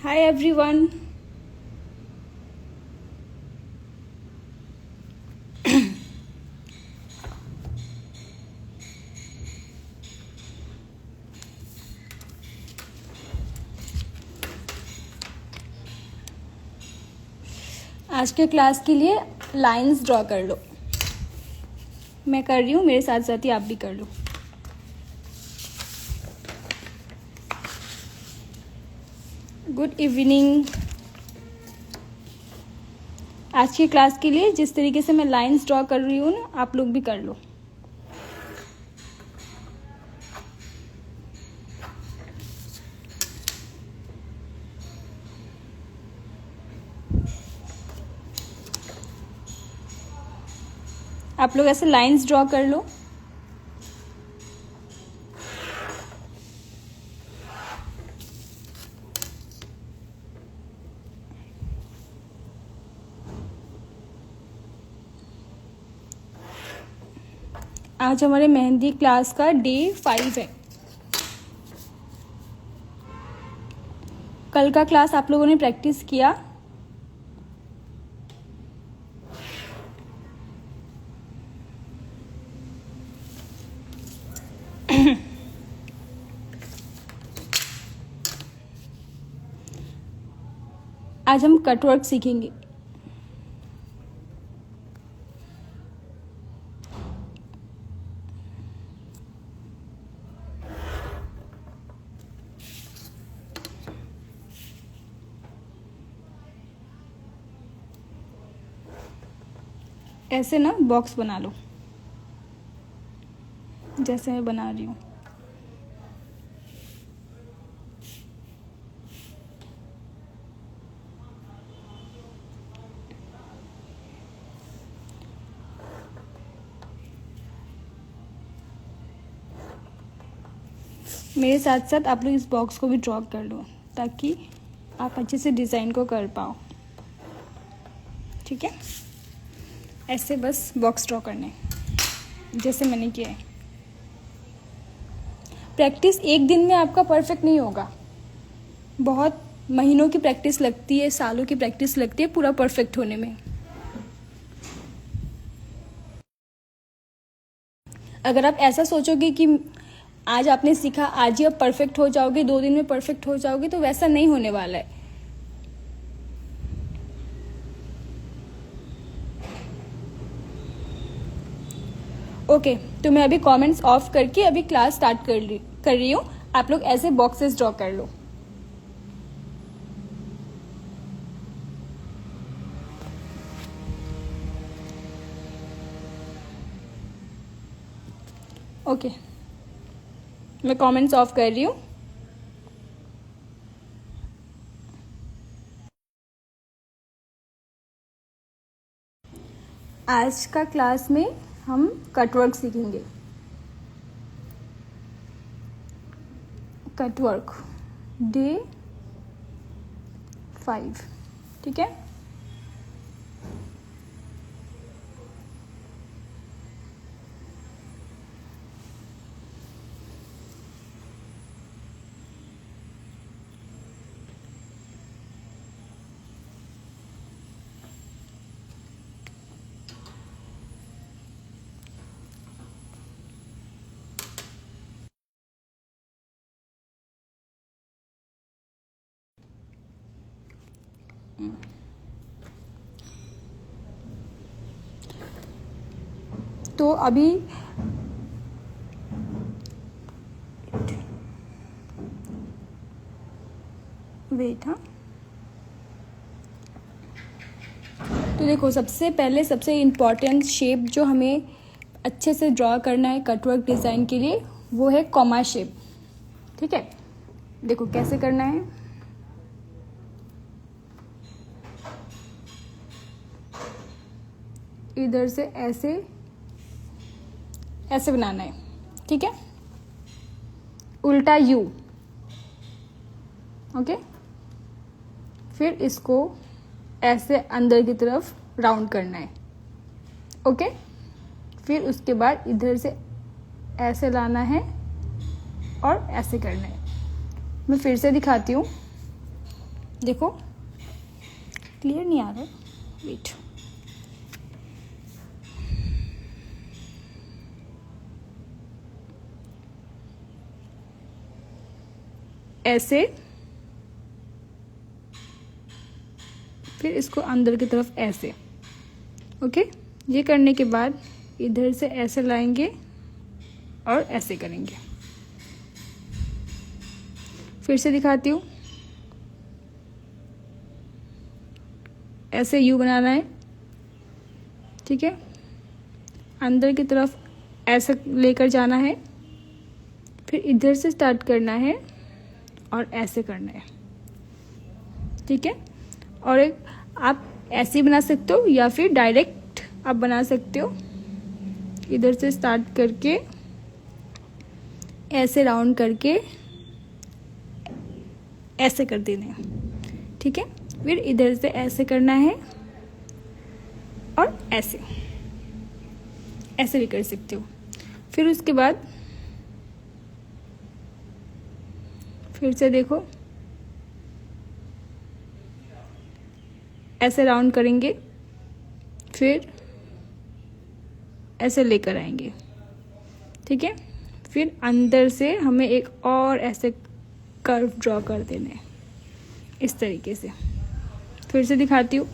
Hi everyone. आज के class के लिए लाइंस ड्रॉ कर लो। मैं कर रही हूँ, मेरे साथ साथ ही आप भी कर लो। Good evening. आज की क्लास के लिए जिस तरीके से मैं लाइंस ड्रॉ कर रही हूँ ना, आप लोग भी कर लो। आप लोग ऐसे लाइंस ड्रॉ कर लो। आज हमारे मेहंदी क्लास का डे 5 है। कल का क्लास आप लोगों ने प्रैक्टिस किया? आज हम कटवर्क सीखेंगे। ऐसे ना बॉक्स बना लो जैसे मैं बना रही हूँ। मेरे साथ साथ आप लोग इस बॉक्स को भी ड्रॉ कर लो ताकि आप अच्छे से डिज़ाइन को कर पाओ। ठीक है, ऐसे बस बॉक्स ड्रॉ करने जैसे मैंने किया है। प्रैक्टिस एक दिन में आपका परफेक्ट नहीं होगा, बहुत महीनों की प्रैक्टिस लगती है, सालों की प्रैक्टिस लगती है पूरा परफेक्ट होने में। अगर आप ऐसा सोचोगे कि आज आपने सीखा, आज ही आप परफेक्ट हो जाओगे, 2 दिन में परफेक्ट हो जाओगे, तो वैसा नहीं होने वाला है। ओके, तो मैं अभी कमेंट्स ऑफ करके अभी क्लास स्टार्ट कर रही हूँ। आप लोग ऐसे बॉक्सेस ड्रॉ कर लो। ओके, मैं कमेंट्स ऑफ कर रही हूँ। आज का क्लास में हम कटवर्क सीखेंगे। कटवर्क डे 5, ठीक है। तो अभी वेट, हाँ, तो देखो, सबसे पहले सबसे इम्पॉर्टेंट शेप जो हमें अच्छे से ड्रॉ करना है कटवर्क डिज़ाइन के लिए, वो है कॉमा शेप। ठीक है, देखो कैसे करना है। इधर से ऐसे ऐसे बनाना है, ठीक है, उल्टा यू। ओके, फिर इसको ऐसे अंदर की तरफ राउंड करना है। ओके, फिर उसके बाद इधर से ऐसे लाना है और ऐसे करना है। मैं फिर से दिखाती हूँ। देखो क्लियर नहीं आ रहा, वेट। ऐसे, फिर इसको अंदर की तरफ ऐसे। ओके, ये करने के बाद इधर से ऐसे लाएंगे और ऐसे करेंगे। फिर से दिखाती हूँ, ऐसे यू बनाना है, ठीक है। अंदर की तरफ ऐसे लेकर जाना है, फिर इधर से स्टार्ट करना है और ऐसे करना है, ठीक है। और एक आप ऐसे बना सकते हो या फिर डायरेक्ट आप बना सकते हो। इधर से स्टार्ट करके ऐसे राउंड करके ऐसे कर देना है, ठीक है। फिर इधर से ऐसे करना है और ऐसे ऐसे भी कर सकते हो। फिर उसके बाद फिर से देखो, ऐसे राउंड करेंगे, फिर ऐसे लेकर आएंगे, ठीक है। फिर अंदर से हमें एक और ऐसे कर्व ड्रॉ कर देना है, इस तरीके से। फिर से दिखाती हूँ,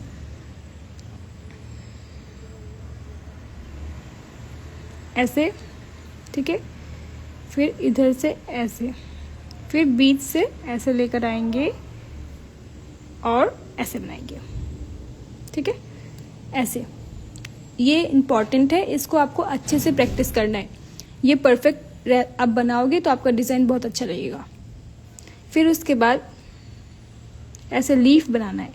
ऐसे, ठीक है। फिर इधर से ऐसे, फिर बीच से ऐसे लेकर आएंगे और ऐसे बनाएंगे, ठीक है। ऐसे, ये इम्पॉर्टेंट है, इसको आपको अच्छे से प्रैक्टिस करना है। ये परफेक्ट आप बनाओगे तो आपका डिज़ाइन बहुत अच्छा लगेगा। फिर उसके बाद ऐसे लीफ बनाना है,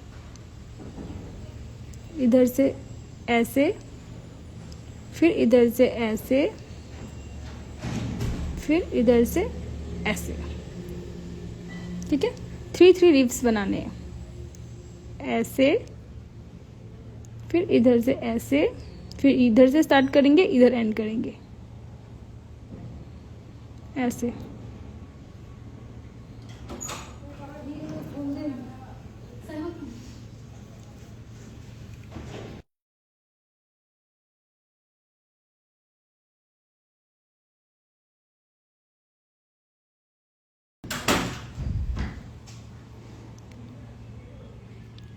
इधर से ऐसे, फिर इधर से ऐसे, फिर इधर से ऐसे, ठीक है। 3 लीव्स बनाने हैं, ऐसे, फिर इधर से ऐसे, फिर इधर से स्टार्ट करेंगे, इधर एंड करेंगे, ऐसे।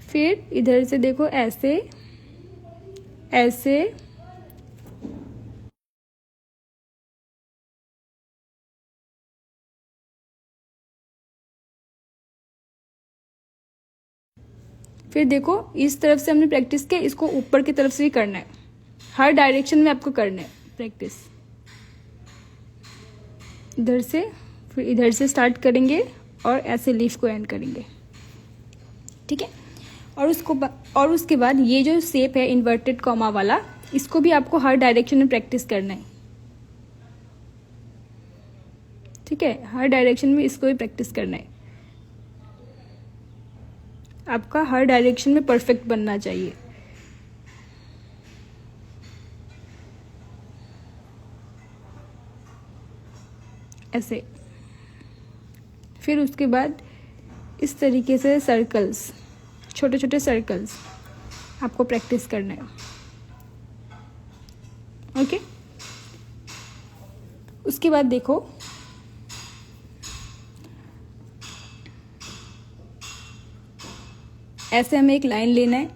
फिर इधर से देखो, ऐसे ऐसे, फिर देखो इस तरफ से हमने प्रैक्टिस किया, इसको ऊपर की तरफ से भी करना है। हर डायरेक्शन में आपको करना है प्रैक्टिस। इधर से, फिर इधर से स्टार्ट करेंगे और ऐसे लीफ को एंड करेंगे, ठीक है। और उसके बाद ये जो शेप है इन्वर्टेड कॉमा वाला, इसको भी आपको हर डायरेक्शन में प्रैक्टिस करना है, ठीक है। हर डायरेक्शन में इसको भी प्रैक्टिस करना है। आपका हर डायरेक्शन में परफेक्ट बनना चाहिए। ऐसे, फिर उसके बाद इस तरीके से सर्कल्स, छोटे छोटे सर्कल्स आपको प्रैक्टिस करना है, ओके। उसके बाद देखो, ऐसे हमें एक लाइन लेना है,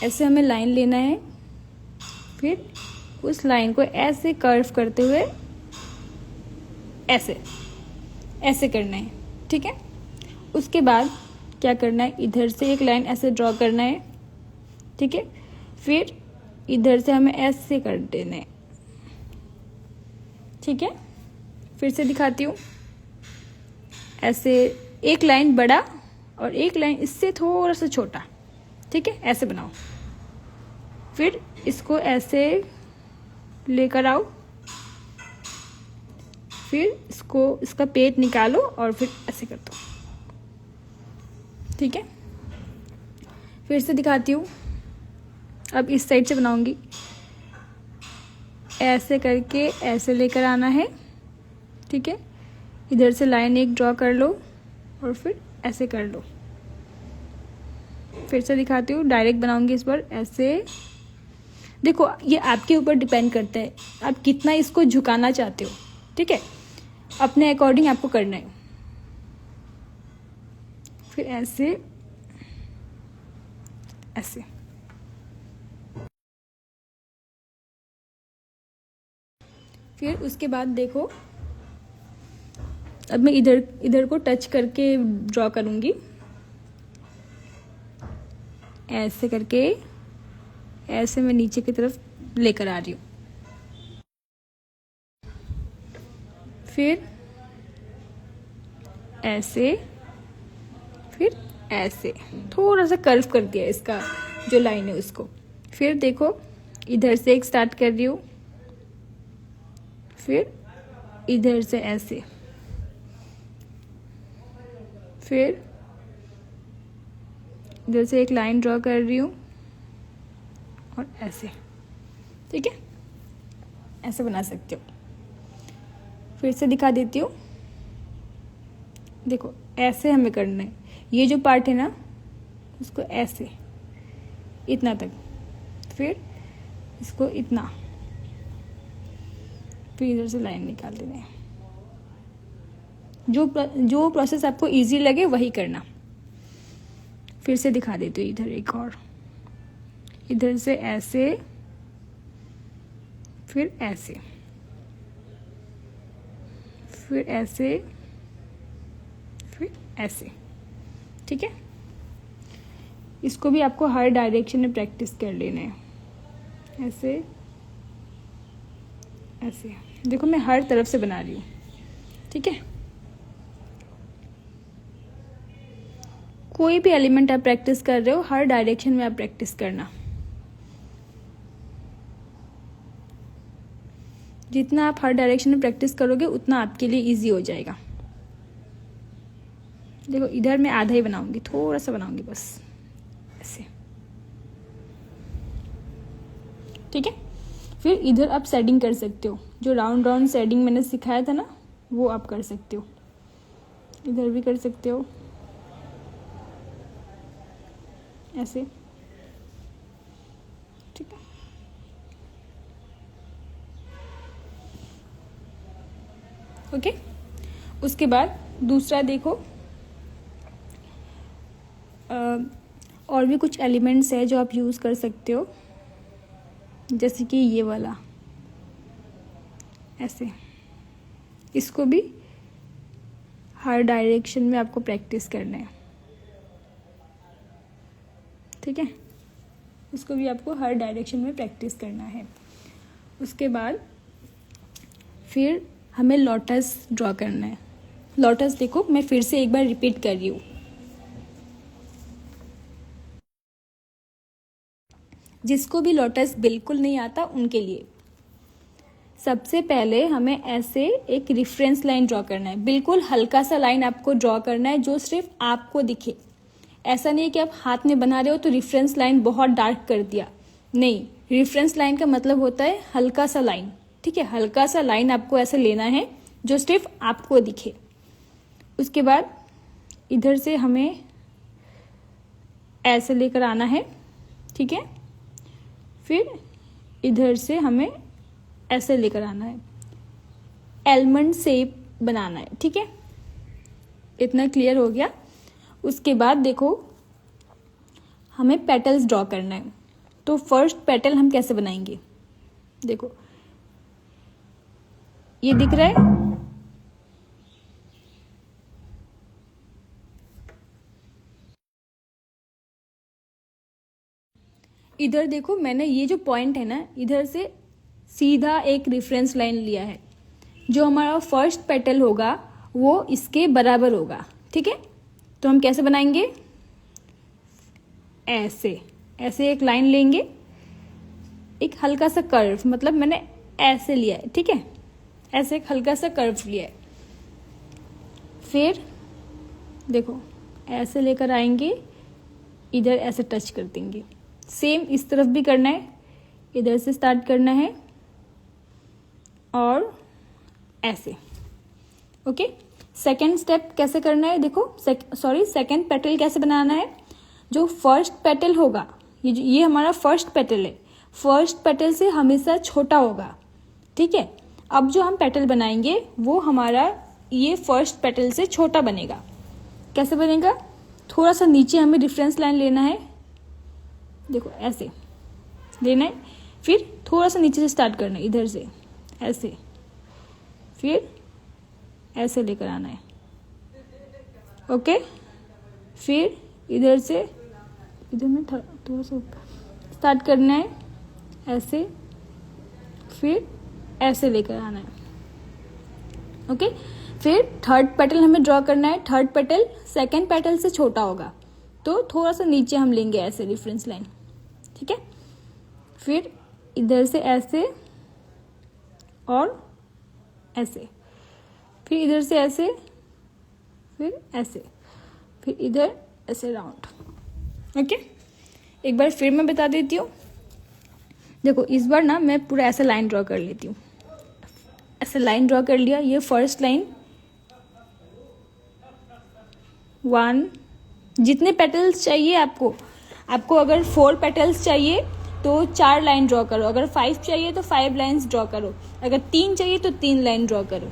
ऐसे हमें लाइन लेना है, फिर उस लाइन को ऐसे कर्व करते हुए ऐसे ऐसे करना है, ठीक है। उसके बाद क्या करना है, इधर से एक लाइन ऐसे ड्रॉ करना है, ठीक है। फिर इधर से हमें ऐसे कर देना है, ठीक है। फिर से दिखाती हूँ, ऐसे एक लाइन बड़ा और एक लाइन इससे थोड़ा सा छोटा, ठीक है। ऐसे बनाओ, फिर इसको ऐसे लेकर आओ, फिर इसका पेट निकालो और फिर ऐसे कर दो, ठीक है। फिर से दिखाती हूँ, अब इस साइड से बनाऊंगी, ऐसे करके ऐसे लेकर आना है, ठीक है, इधर से लाइन एक ड्रॉ कर लो और फिर ऐसे कर लो। फिर से दिखाती हूँ, डायरेक्ट बनाऊंगी इस पर ऐसे। देखो ये आपके ऊपर डिपेंड करता है आप कितना इसको झुकाना चाहते हो, ठीक है, अपने अकॉर्डिंग आपको करना है। फिर ऐसे ऐसे। फिर उसके बाद देखो, अब मैं इधर इधर को टच करके ड्रॉ करूंगी, ऐसे करके ऐसे मैं नीचे की तरफ लेकर आ रही हूँ। फिर ऐसे, फिर ऐसे थोड़ा सा कर्व कर दिया इसका जो लाइन है उसको। फिर देखो इधर से एक स्टार्ट कर रही हूँ, फिर इधर से ऐसे, फिर इधर से एक लाइन ड्रॉ कर रही हूँ और ऐसे, ठीक है, ऐसे बना सकते हो। फिर से दिखा देती हूँ, देखो ऐसे हमें करना है, ये जो पार्ट है ना उसको ऐसे इतना तक, फिर इसको इतना, फिर इधर से लाइन निकाल देना है। जो प्रोसेस आपको इजी लगे वही करना। फिर से दिखा देती हूँ, इधर एक और, इधर से ऐसे, फिर ऐसे, फिर ऐसे, फिर ऐसे, ठीक है। इसको भी आपको हर डायरेक्शन में प्रैक्टिस कर लेना है, ऐसे ऐसे। देखो मैं हर तरफ से बना रही हूँ, ठीक है। कोई भी एलिमेंट आप प्रैक्टिस कर रहे हो हर डायरेक्शन में आप प्रैक्टिस करना। जितना आप हर डायरेक्शन में प्रैक्टिस करोगे उतना आपके लिए इजी हो जाएगा। देखो इधर मैं आधा ही बनाऊंगी, थोड़ा सा बनाऊंगी बस ऐसे, ठीक है। फिर इधर आप शेडिंग कर सकते हो, जो राउंड राउंड शेडिंग मैंने सिखाया था ना वो आप कर सकते हो, इधर भी कर सकते हो ऐसे, ठीक है। ओके, उसके बाद दूसरा देखो, और भी कुछ एलिमेंट्स है जो आप यूज़ कर सकते हो, जैसे कि ये वाला ऐसे। इसको भी हर डायरेक्शन में आपको प्रैक्टिस करना है, ठीक है। इसको भी आपको हर डायरेक्शन में प्रैक्टिस करना है। उसके बाद फिर हमें लोटस ड्रॉ करना है। लोटस देखो मैं फिर से एक बार रिपीट कर रही हूँ, जिसको भी लोटस बिल्कुल नहीं आता उनके लिए सबसे पहले हमें ऐसे एक रेफरेंस लाइन ड्रॉ करना है। बिल्कुल हल्का सा लाइन आपको ड्रॉ करना है जो सिर्फ आपको दिखे। ऐसा नहीं है कि आप हाथ में बना रहे हो तो रेफरेंस लाइन बहुत डार्क कर दिया, नहीं। रेफरेंस लाइन का मतलब होता है हल्का सा लाइन, ठीक है। हल्का सा लाइन आपको ऐसे लेना है जो सिर्फ आपको दिखे। उसके बाद इधर से हमें ऐसे लेकर आना है, ठीक है। फिर इधर से हमें ऐसे लेकर आना है, एलमंड शेप बनाना है, ठीक है। इतना क्लियर हो गया। उसके बाद देखो हमें पेटल्स ड्रॉ करना है। तो फर्स्ट पेटल हम कैसे बनाएंगे, देखो ये दिख रहा है, इधर देखो मैंने ये जो पॉइंट है ना इधर से सीधा एक रेफरेंस लाइन लिया है। जो हमारा फर्स्ट पेटल होगा वो इसके बराबर होगा, ठीक है। तो हम कैसे बनाएंगे, ऐसे ऐसे एक लाइन लेंगे, एक हल्का सा कर्व, मतलब मैंने ऐसे लिया है, ठीक है। ऐसे एक हल्का सा कर्व लिया है। फिर देखो ऐसे लेकर आएंगे, इधर ऐसे टच कर देंगे। सेम इस तरफ भी करना है, इधर से स्टार्ट करना है और ऐसे, ओके, सेकेंड स्टेप कैसे करना है, देखो सेकेंड पेटल कैसे बनाना है। जो फर्स्ट पेटल होगा, ये हमारा फर्स्ट पेटल है, फर्स्ट पेटल से हमेशा छोटा होगा, ठीक है। अब जो हम पेटल बनाएंगे वो हमारा ये फर्स्ट पेटल से छोटा बनेगा। कैसे बनेगा, थोड़ा सा नीचे हमें रेफरेंस लाइन लेना है, देखो ऐसे लेना है, फिर थोड़ा सा नीचे से स्टार्ट करना है, इधर से ऐसे, फिर ऐसे लेकर आना है, ओके। फिर इधर से इधर में थोड़ा सा स्टार्ट करना है ऐसे, फिर ऐसे लेकर आना है, ओके। फिर थर्ड पेटल हमें ड्रॉ करना है, थर्ड पेटल सेकेंड पेटल से छोटा होगा, तो थोड़ा सा नीचे हम लेंगे ऐसे रेफरेंस लाइन, ठीक है। फिर इधर से ऐसे और ऐसे, फिर इधर से ऐसे, फिर ऐसे, फिर इधर ऐसे राउंड, ओके। एक बार फिर मैं बता देती हूँ, देखो इस बार ना मैं पूरा ऐसा लाइन ड्रॉ कर लेती हूँ, ऐसे लाइन ड्रॉ कर लिया, ये फर्स्ट लाइन, 1, जितने पेटल्स चाहिए आपको अगर 4 पेटल्स चाहिए तो 4 लाइन ड्रॉ करो, अगर 5 चाहिए तो 5 लाइन्स ड्रॉ करो, अगर 3 चाहिए तो 3 लाइन ड्रॉ करो।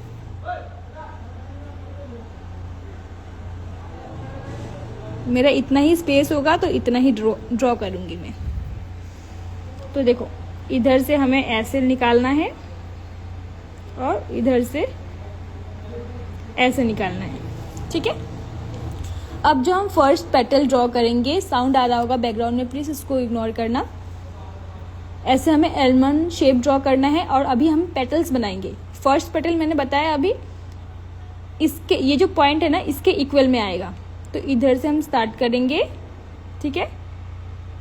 मेरा इतना ही स्पेस होगा तो इतना ही ड्रॉ करूंगी मैं। तो देखो इधर से हमें ऐसे निकालना है और इधर से ऐसे निकालना है, ठीक है। अब जो हम फर्स्ट पेटल ड्रॉ करेंगे, साउंड आ रहा होगा बैकग्राउंड में, प्लीज इसको इग्नोर करना। ऐसे हमें एलमंड शेप ड्रॉ करना है और अभी हम पेटल्स बनाएंगे। फर्स्ट पेटल मैंने बताया अभी इसके, ये जो पॉइंट है ना इसके इक्वल में आएगा, तो इधर से हम स्टार्ट करेंगे, ठीक है,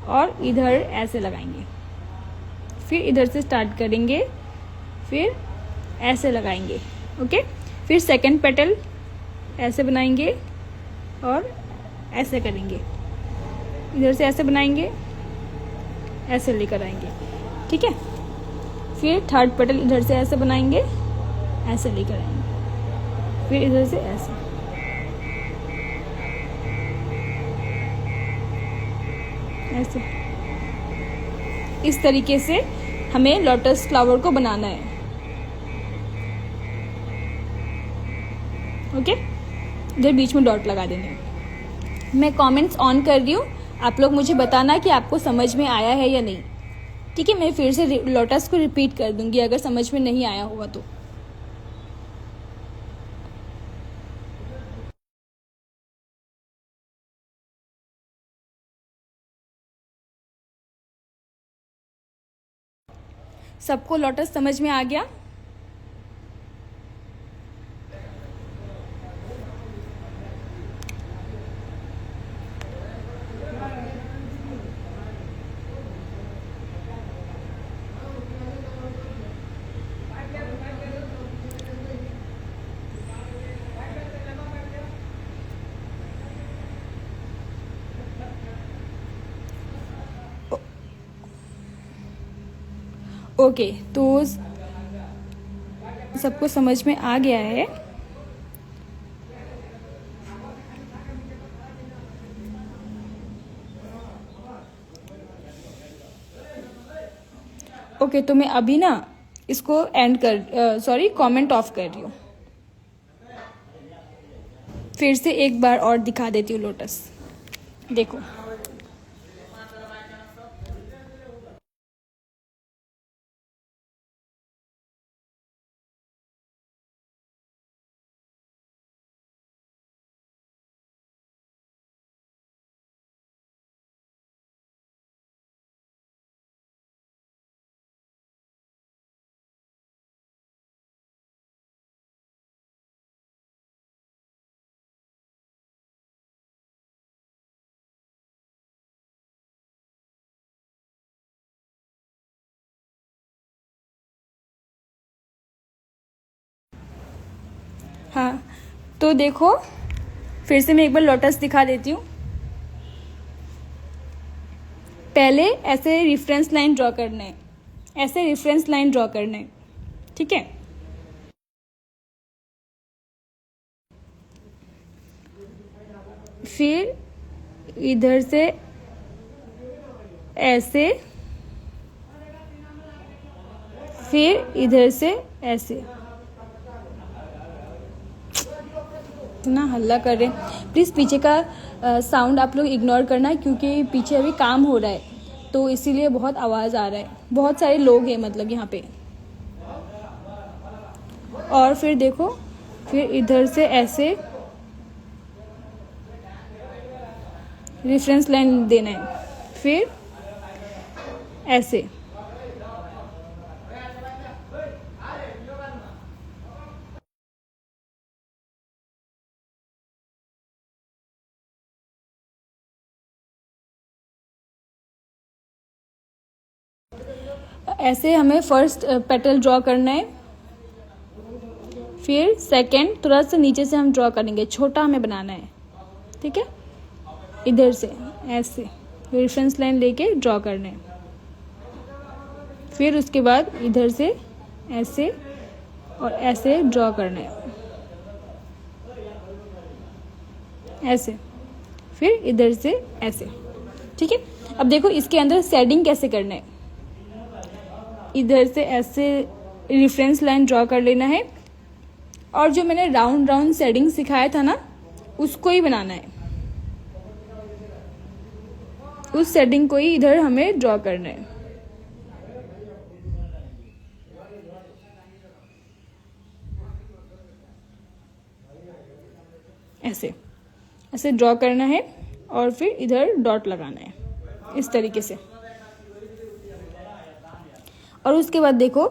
और इधर ऐसे लगाएंगे, फिर इधर से स्टार्ट करेंगे, फिर ऐसे लगाएंगे, ओके। फिर सेकंड पेटल ऐसे बनाएंगे और ऐसे करेंगे, इधर से ऐसे बनाएंगे, ऐसे लेकर आएंगे, ठीक है। फिर थर्ड पेटल इधर से ऐसे बनाएंगे, ऐसे लेकर आएंगे, फिर इधर से ऐसे, ऐसे। इस तरीके से हमें लोटस फ्लावर को बनाना है, ओके। इधर बीच में डॉट लगा देने। मैं कमेंट्स ऑन कर रही हूँ, आप लोग मुझे बताना कि आपको समझ में आया है या नहीं, ठीक है। मैं फिर से लोटस को रिपीट कर दूंगी अगर समझ में नहीं आया होगा तो। सबको लोटस समझ में आ गया? ओके, तो सबको समझ में आ गया है। ओके, तो मैं अभी ना इसको कमेंट ऑफ कर रही हूँ। फिर से एक बार और दिखा देती हूँ लोटस, देखो। हाँ, तो देखो फिर से मैं एक बार लोटस दिखा देती हूँ। पहले ऐसे रेफरेंस लाइन ड्रॉ करना है, ऐसे रेफरेंस लाइन ड्रॉ करना है, ठीक है। फिर इधर से ऐसे, फिर इधर से ऐसे। इतना हल्ला कर रहे हैं, प्लीज़ पीछे का साउंड आप लोग इग्नोर करना, क्योंकि पीछे अभी काम हो रहा है तो इसीलिए बहुत आवाज़ आ रहा है, बहुत सारे लोग हैं मतलब यहाँ पे। और फिर देखो, फिर इधर से ऐसे रेफरेंस लाइन देना है, फिर ऐसे। ऐसे हमें फर्स्ट पेटल ड्रॉ करना है, फिर सेकंड थोड़ा सा नीचे से हम ड्रॉ करेंगे, छोटा हमें बनाना है, ठीक है। इधर से ऐसे रेफरेंस लाइन लेके ड्रॉ करना है, फिर उसके बाद इधर से ऐसे और ऐसे ड्रॉ करना है, ऐसे, फिर इधर से ऐसे, ठीक है। अब देखो इसके अंदर शेडिंग कैसे करना है। इधर से ऐसे रेफरेंस लाइन ड्रॉ कर लेना है, और जो मैंने राउंड राउंड शेडिंग सिखाया था ना, उसको ही बनाना है, उस शेडिंग को ही इधर हमें ड्रॉ करना है। ऐसे ऐसे ड्रॉ करना है, और फिर इधर डॉट लगाना है इस तरीके से। और उसके बाद देखो,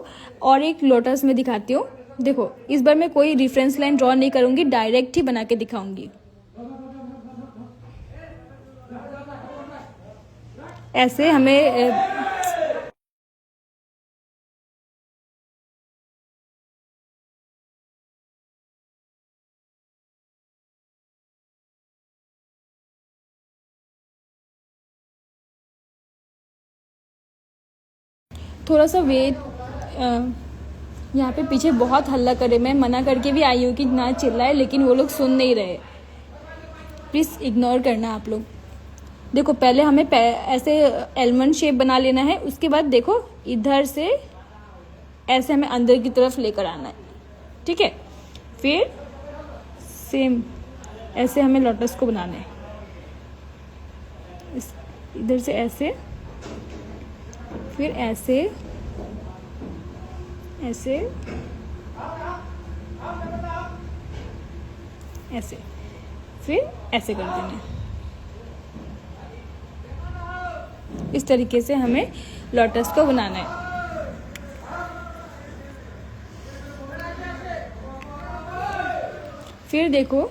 और एक लोटस में दिखाती हूँ। देखो इस बार मैं कोई रेफरेंस लाइन ड्रॉ नहीं करूंगी, डायरेक्ट ही बना के दिखाऊंगी। ऐसे हमें थोड़ा सा वेट, यहाँ पे पीछे बहुत हल्ला करे, मैं मना करके भी आई हूँ कि ना चिल्लाए, लेकिन वो लोग सुन नहीं रहे, प्लीज़ इग्नोर करना आप लोग। देखो पहले हमें ऐसे एलमंड शेप बना लेना है, उसके बाद देखो इधर से ऐसे हमें अंदर की तरफ लेकर आना है, ठीक है। फिर सेम ऐसे हमें लोटस को बनाना है, इधर से ऐसे, फिर ऐसे ऐसे ऐसे, फिर ऐसे कर देना है। इस तरीके से हमें लोटस को बनाना है। फिर देखो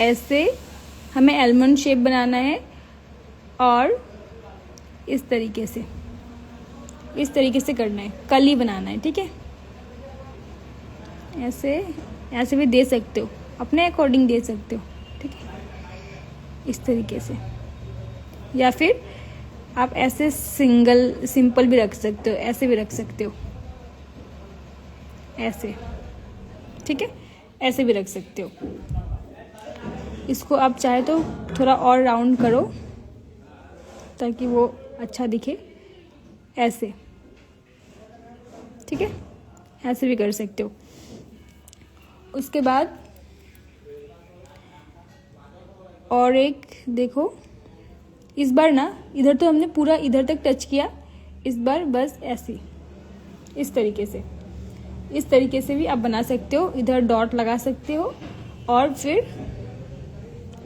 ऐसे हमें एलमंड शेप बनाना है, और इस तरीके से करना है, कली बनाना है, ठीक है। ऐसे भी दे सकते हो, अपने अकॉर्डिंग दे सकते हो, ठीक है, इस तरीके से। या फिर आप ऐसे सिंपल भी रख सकते हो, ऐसे भी रख सकते हो, ऐसे, ठीक है, ऐसे भी रख सकते हो। इसको आप चाहे तो थोड़ा और राउंड करो ताकि वो अच्छा दिखे, ऐसे, ठीक है, ऐसे भी कर सकते हो। उसके बाद और एक देखो, इस बार ना इधर तो हमने पूरा इधर तक टच किया, इस बार बस ऐसे, इस तरीके से भी आप बना सकते हो। इधर डॉट लगा सकते हो, और फिर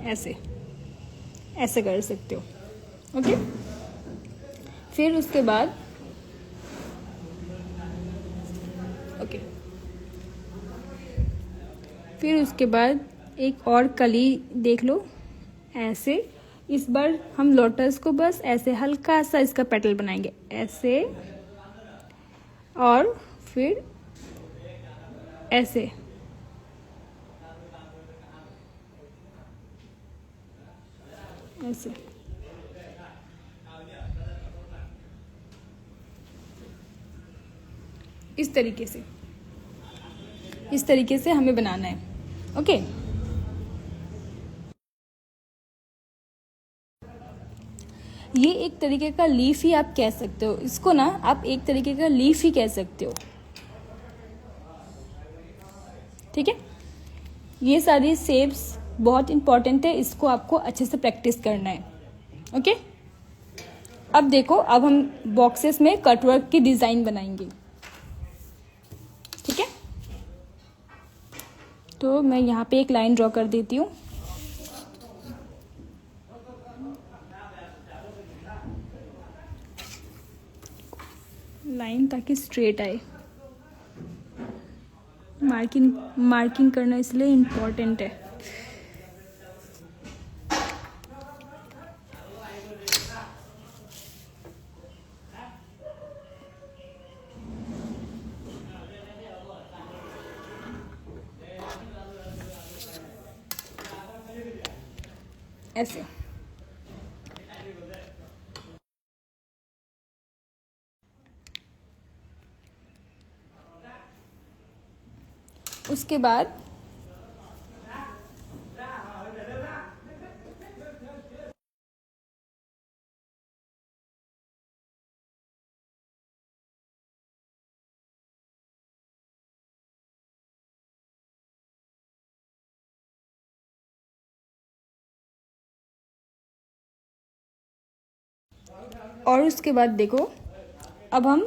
ऐसे कर सकते हो, ओके। फिर उसके बाद फिर उसके बाद एक और कली देख लो, ऐसे। इस बार हम लोटस को बस ऐसे हल्का सा इसका पेटल बनाएंगे, ऐसे, और फिर ऐसे, ऐसे, इस तरीके से, इस तरीके से हमें बनाना है। ओके, ये एक तरीके का लीफ ही आप कह सकते हो इसको ना, आप एक तरीके का लीफ ही कह सकते हो। ठीक है, ये सारी शेप्स बहुत इंपॉर्टेंट है, इसको आपको अच्छे से प्रैक्टिस करना है। ओके, अब देखो, अब हम बॉक्सेस में कटवर्क की डिज़ाइन बनाएंगे। ठीक है, तो मैं यहाँ पे एक लाइन ड्रॉ कर देती हूँ। लाइन ताकि स्ट्रेट आए, मार्किंग करना इसलिए इम्पोर्टेंट है। ऐसे उसके बाद और उसके बाद देखो, अब हम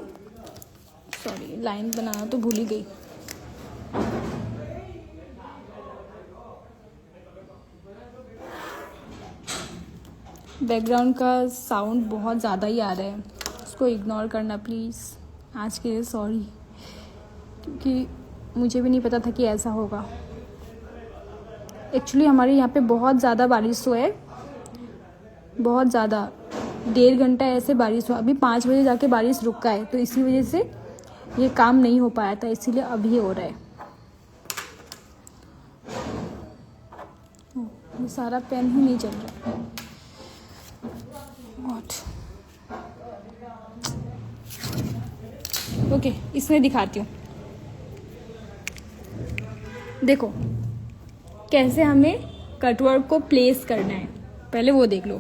सॉरी लाइन बनाना तो भूल ही गई। बैकग्राउंड का साउंड बहुत ज़्यादा ही आ रहा है, उसको इग्नोर करना प्लीज़। आज के लिए सॉरी, क्योंकि मुझे भी नहीं पता था कि ऐसा होगा। एक्चुअली हमारे यहाँ पे बहुत ज़्यादा बारिश हुआ है, बहुत ज़्यादा, 1.5 घंटा ऐसे बारिश हुआ। अभी 5 बजे जाके बारिश रुका है, तो इसी वजह से ये काम नहीं हो पाया था, इसीलिए अभी हो रहा है। ये सारा पेन ही नहीं चल रहा है। ओके, इसमें दिखाती हूँ। देखो कैसे हमें कटवर्क को प्लेस करना है, पहले वो देख लो।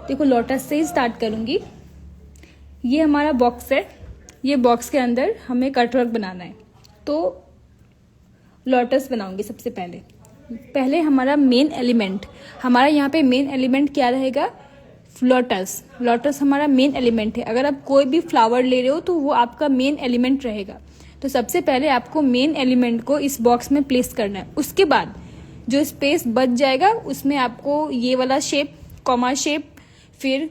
देखो, लोटस से ही स्टार्ट करूँगी। ये हमारा बॉक्स है, ये बॉक्स के अंदर हमें कटवर्क बनाना है, तो लोटस बनाऊंगी सबसे पहले हमारा मेन एलिमेंट, हमारा यहाँ पे मेन एलिमेंट क्या रहेगा? लोटस। लोटस हमारा मेन एलिमेंट है। अगर आप कोई भी फ्लावर ले रहे हो तो वो आपका मेन एलिमेंट रहेगा। तो सबसे पहले आपको मेन एलिमेंट को इस बॉक्स में प्लेस करना है। उसके बाद जो स्पेस बच जाएगा उसमें आपको ये वाला शेप, कॉमा शेप, फिर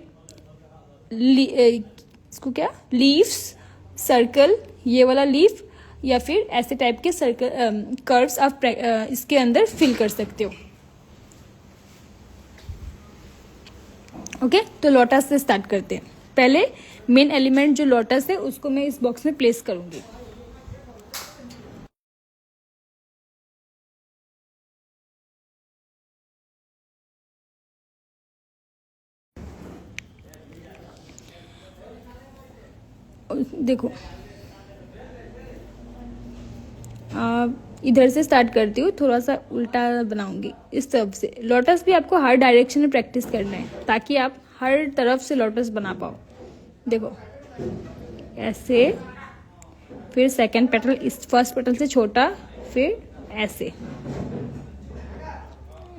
इसको क्या, लीव्स, सर्कल, ये वाला लीफ, या फिर ऐसे टाइप के सर्कल कर्व्स आप इसके अंदर फिल कर सकते हो। ओके, तो लोटस से स्टार्ट करते हैं। पहले मेन एलिमेंट जो लोटस है उसको मैं इस बॉक्स में प्लेस करूंगी। देखो, इधर से स्टार्ट करती हूँ, थोड़ा सा उल्टा बनाऊंगी इस तरफ से। लोटस भी आपको हर डायरेक्शन में प्रैक्टिस करना है ताकि आप हर तरफ से लोटस बना पाओ। देखो ऐसे, फिर सेकंड पेटल इस फर्स्ट पेटल से छोटा, फिर ऐसे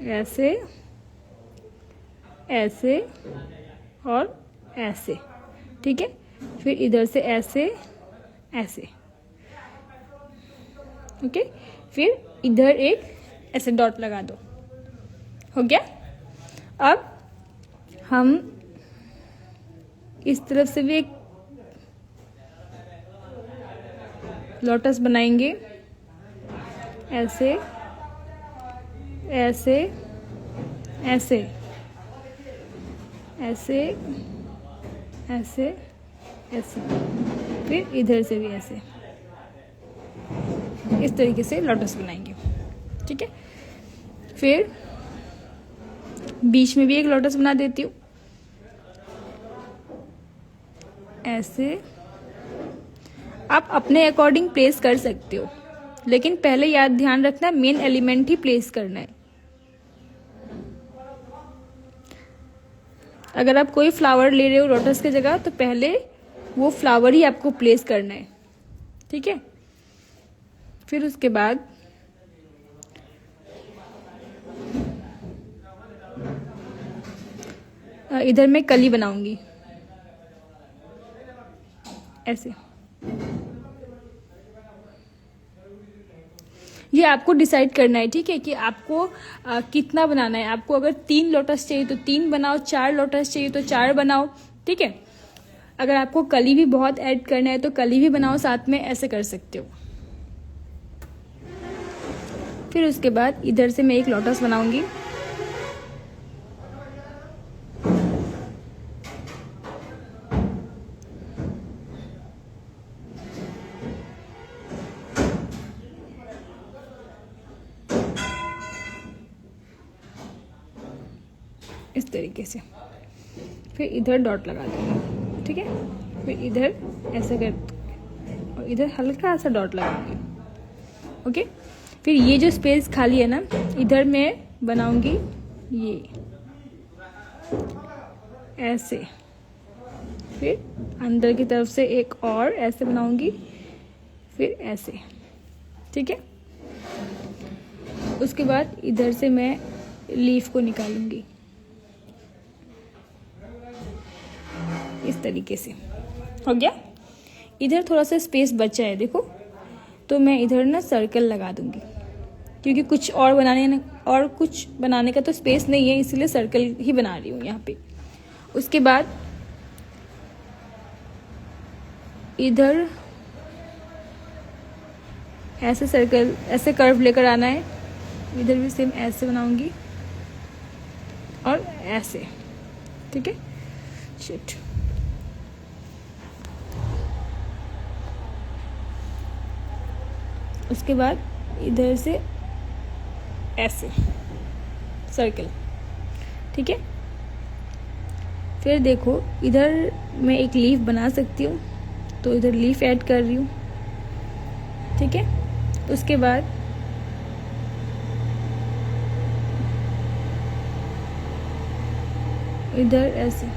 ऐसे ऐसे और ऐसे, ठीक है। फिर इधर से ऐसे ऐसे, ओके। फिर इधर एक ऐसे डॉट लगा दो, हो गया। अब हम इस तरफ से भी एक लोटस बनाएंगे, ऐसे ऐसे ऐसे ऐसे ऐसे ऐसे, फिर इधर से भी ऐसे, इस तरीके से लोटस बनाएंगे, ठीक है। फिर बीच में भी एक लोटस बना देती हूँ, ऐसे। आप अपने अकॉर्डिंग प्लेस कर सकते हो, लेकिन पहले याद ध्यान रखना मेन एलिमेंट ही प्लेस करना है। अगर आप कोई फ्लावर ले रहे हो लोटस की जगह तो पहले वो फ्लावर ही आपको प्लेस करना है, ठीक है। फिर उसके बाद इधर मैं कली बनाऊंगी ऐसे। ये आपको डिसाइड करना है, ठीक है, कि आपको कितना बनाना है। आपको अगर 3 लोटस चाहिए तो 3 बनाओ, 4 लोटस चाहिए तो 4 बनाओ, ठीक है। अगर आपको कली भी बहुत ऐड करना है तो कली भी बनाओ साथ में, ऐसे कर सकते हो। फिर उसके बाद इधर से मैं एक लोटस बनाऊंगी। इस तरीके से। फिर इधर डॉट लगा दूंगी, ठीक है। फिर इधर ऐसे कर और इधर हल्का सा डॉट लगाऊंगी, ओके। फिर ये जो स्पेस खाली है ना, इधर मैं बनाऊंगी ये ऐसे। फिर अंदर की तरफ से एक और ऐसे बनाऊंगी, फिर ऐसे, ठीक है। उसके बाद इधर से मैं लीफ को निकालूंगी इस तरीके से। हो गया। इधर थोड़ा सा स्पेस बचा है देखो, तो मैं इधर ना सर्कल लगा दूंगी, क्योंकि कुछ बनाने का तो स्पेस नहीं है, इसलिए सर्कल ही बना रही हूँ यहाँ पे। उसके बाद इधर ऐसे सर्कल, ऐसे कर्व लेकर आना है। इधर भी सेम ऐसे बनाऊंगी और ऐसे, ठीक है। शिट, उसके बाद इधर से ऐसे सर्कल, ठीक है। फिर देखो इधर मैं एक लीफ बना सकती हूँ, तो इधर लीफ ऐड कर रही हूँ, ठीक है। उसके बाद इधर ऐसे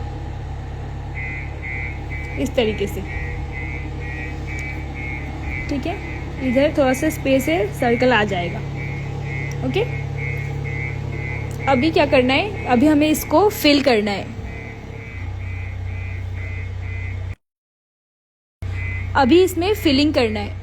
इस तरीके से, ठीक है। इधर थोड़ा सा स्पेस है, सर्कल आ जाएगा, ओके। अभी क्या करना है, अभी हमें इसको फिल करना है। अभी इसमें फिलिंग करना है।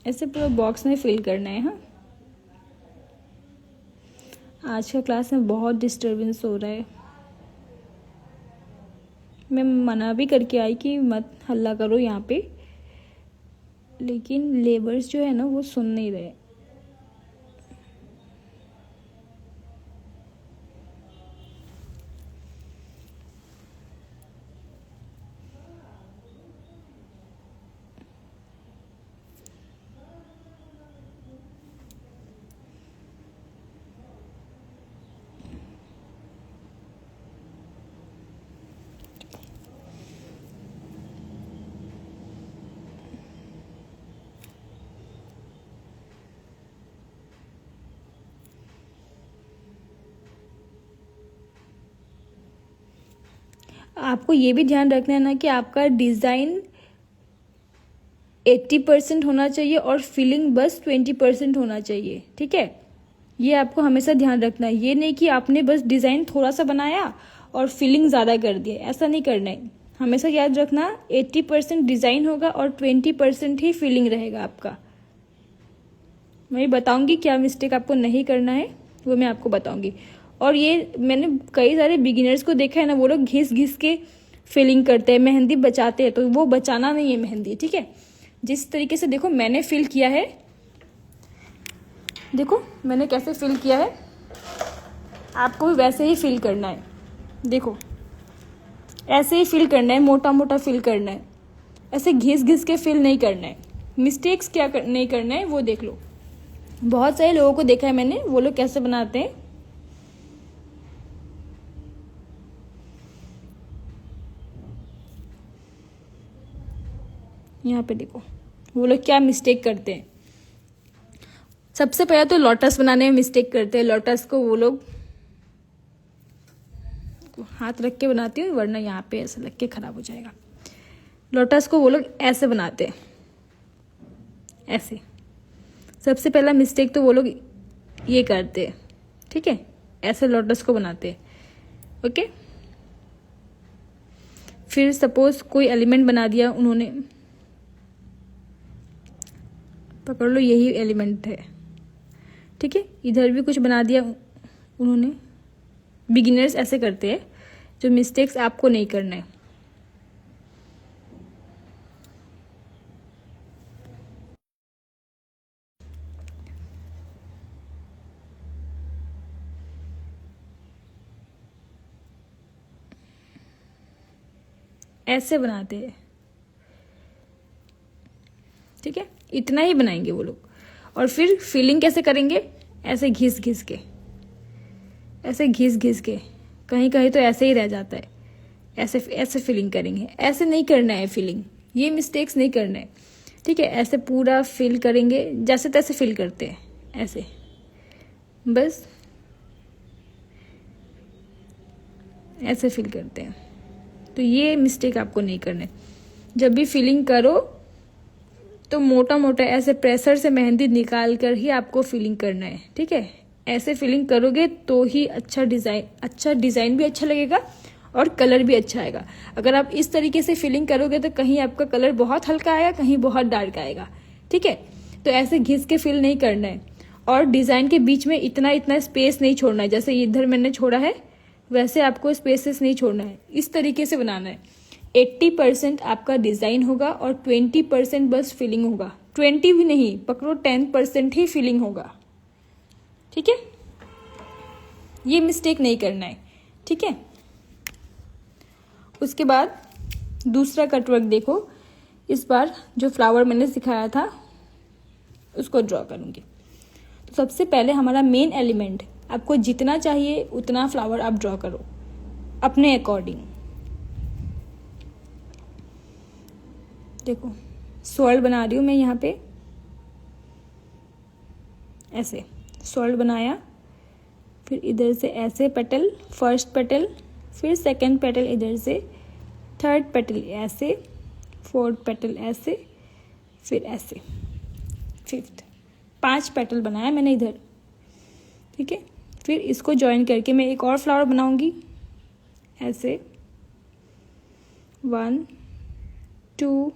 ऐसे पूरा बॉक्स में फिल करना है। हाँ, आज का क्लास में बहुत डिस्टरबेंस हो रहा है। मैं मना भी करके आई कि मत हल्ला करो यहाँ पे, लेकिन लेबर्स जो है ना वो सुन नहीं रहे। आपको ये भी ध्यान रखना है ना कि आपका डिज़ाइन 80% होना चाहिए और फीलिंग बस 20% होना चाहिए, ठीक है। ये आपको हमेशा ध्यान रखना है। ये नहीं कि आपने बस डिज़ाइन थोड़ा सा बनाया और फीलिंग ज़्यादा कर दिया, ऐसा नहीं करना है। हमेशा याद रखना 80% डिज़ाइन होगा और 20% ही फीलिंग रहेगा आपका। मैं बताऊंगी क्या मिस्टेक आपको नहीं करना है, वो मैं आपको बताऊंगी। और ये मैंने कई सारे बिगिनर्स को देखा है ना, वो लोग घिस घिस के फिलिंग करते हैं, मेहंदी बचाते हैं, तो वो बचाना नहीं है मेहंदी, ठीक है। जिस तरीके से देखो मैंने फिल किया है, देखो मैंने कैसे फिल किया है, आपको भी वैसे ही फिल करना है। देखो ऐसे ही फिल करना है, मोटा मोटा फिल करना है, ऐसे घिस घिस के फिल नहीं करना है। मिस्टेक्स नहीं करना है वो देख लो। बहुत सारे लोगों को देखा है मैंने, वो लोग कैसे बनाते हैं। यहाँ पे देखो वो लोग क्या मिस्टेक करते हैं। सबसे पहले तो लोटस बनाने में मिस्टेक करते हैं। लोटस को वो लोग हाथ रख के बनाती हूँ, वरना यहाँ पे ऐसा लग के खराब हो जाएगा। लोटस को वो लोग ऐसे बनाते हैं, ऐसे। सबसे पहला मिस्टेक तो वो लोग ये करते हैं, ठीक है, ऐसे लोटस को बनाते हैं, ओके। फिर सपोज कोई एलिमेंट बना दिया उन्होंने, पकड़ लो यही एलिमेंट है, ठीक है। इधर भी कुछ बना दिया उन्होंने। बिगिनर्स ऐसे करते हैं, जो मिस्टेक्स आपको नहीं करना है। ऐसे बनाते हैं, ठीक है, इतना ही बनाएंगे वो लोग। और फिर फिलिंग कैसे करेंगे, ऐसे घिस घिस के, ऐसे घिस घिस के, कहीं कहीं तो ऐसे ही रह जाता है। ऐसे ऐसे फिलिंग करेंगे, ऐसे नहीं करना है फिलिंग, ये मिस्टेक्स नहीं करना है, ठीक है। ऐसे पूरा फिल करेंगे, जैसे तैसे फिल करते हैं, ऐसे बस ऐसे फिल करते हैं। तो ये मिस्टेक आपको नहीं करना है। जब भी फिलिंग करो तो मोटा मोटा ऐसे प्रेशर से मेहंदी निकाल कर ही आपको फिलिंग करना है, ठीक है। ऐसे फिलिंग करोगे तो ही अच्छा डिज़ाइन भी अच्छा लगेगा और कलर भी अच्छा आएगा। अगर आप इस तरीके से फिलिंग करोगे तो कहीं आपका कलर बहुत हल्का आएगा, कहीं बहुत डार्क आएगा, ठीक है। तो ऐसे घिस के फिल नहीं करना है। और डिज़ाइन के बीच में इतना स्पेस नहीं छोड़ना है, जैसे इधर मैंने छोड़ा है वैसे आपको स्पेसेस नहीं छोड़ना है। इस तरीके से बनाना है। 80% आपका डिज़ाइन होगा और 20% बस फिलिंग होगा। 20 भी नहीं, पकड़ो 10% ही फिलिंग होगा, ठीक है। ये मिस्टेक नहीं करना है, ठीक है। उसके बाद दूसरा कटवर्क देखो। इस बार जो फ्लावर मैंने सिखाया था उसको ड्रॉ करूँगी। तो सबसे पहले हमारा मेन एलिमेंट, आपको जितना चाहिए उतना फ्लावर आप ड्रॉ करो अपने अकॉर्डिंग। देखो स्वर्ण बना रही हूँ मैं यहाँ पे, ऐसे स्वर्ण बनाया, फिर इधर से ऐसे पेटल, फर्स्ट पेटल, फिर सेकंड पेटल इधर से, थर्ड पेटल ऐसे, फोर्थ पेटल ऐसे, फिर ऐसे, फिफ्थ। 5 पेटल बनाया मैंने इधर, ठीक है। फिर इसको ज्वाइन करके मैं एक और फ्लावर बनाऊंगी, ऐसे 1 2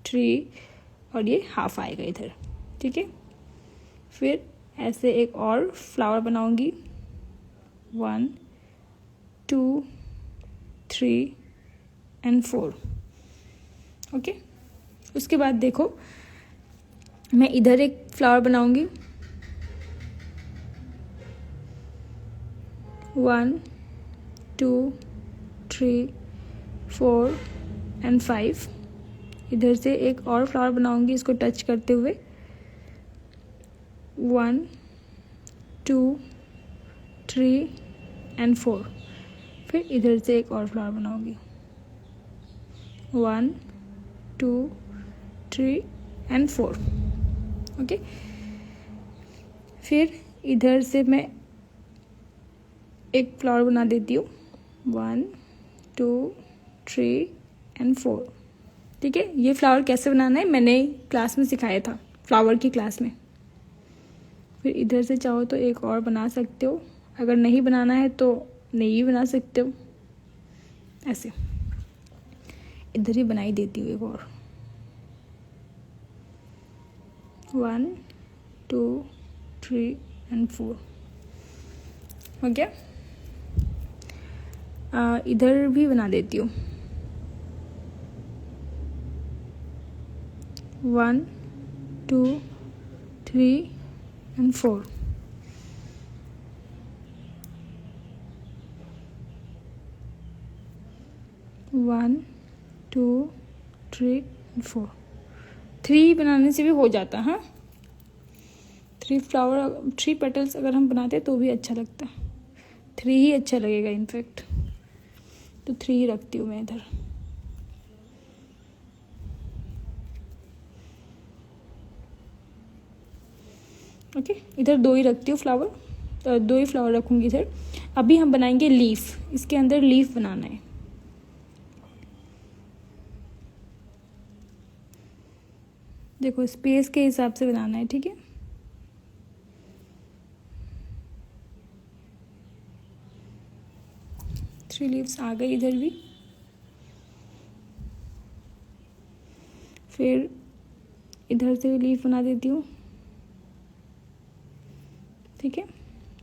3 और ये हाफ आएगा इधर, ठीक है। फिर ऐसे एक और फ्लावर बनाऊंगी, 1 2 3 एंड 4, ओके। उसके बाद देखो मैं इधर एक फ्लावर बनाऊंगी, 1 2 3 4 एंड 5। इधर से एक और फ्लावर बनाऊंगी इसको टच करते हुए, 1 2 3 एंड 4। फिर इधर से एक और फ्लावर बनाऊंगी, 1 2 3 एंड 4, ओके। फिर इधर से मैं एक फ्लावर बना देती हूँ, 1 2 3 एंड 4। ठीक है, ये फ्लावर कैसे बनाना है मैंने क्लास में सिखाया था, फ्लावर की क्लास में। फिर इधर से चाहो तो एक और बना सकते हो, अगर नहीं बनाना है तो नहीं भी बना सकते हो। ऐसे इधर ही बनाई देती हूँ एक और। 1 2 3 एंड 4 हो गया। इधर भी बना देती हूँ। 1 2 3 एंड 4। वन 2 3 4। 3 बनाने से भी हो जाता है। हाँ, 3 पेटल्स अगर हम बनाते तो भी अच्छा लगता। 3 ही अच्छा लगेगा इनफैक्ट, तो 3 ही रखती हूँ मैं इधर। ओके, इधर 2 ही रखती हूँ फ्लावर, 2 ही फ्लावर रखूँगी इधर। अभी हम बनाएंगे लीफ, इसके अंदर लीफ बनाना है। देखो स्पेस के हिसाब से बनाना है, ठीक है। थ्री लीव्स आ गई इधर भी। फिर इधर से लीफ बना देती हूँ, ठीक है।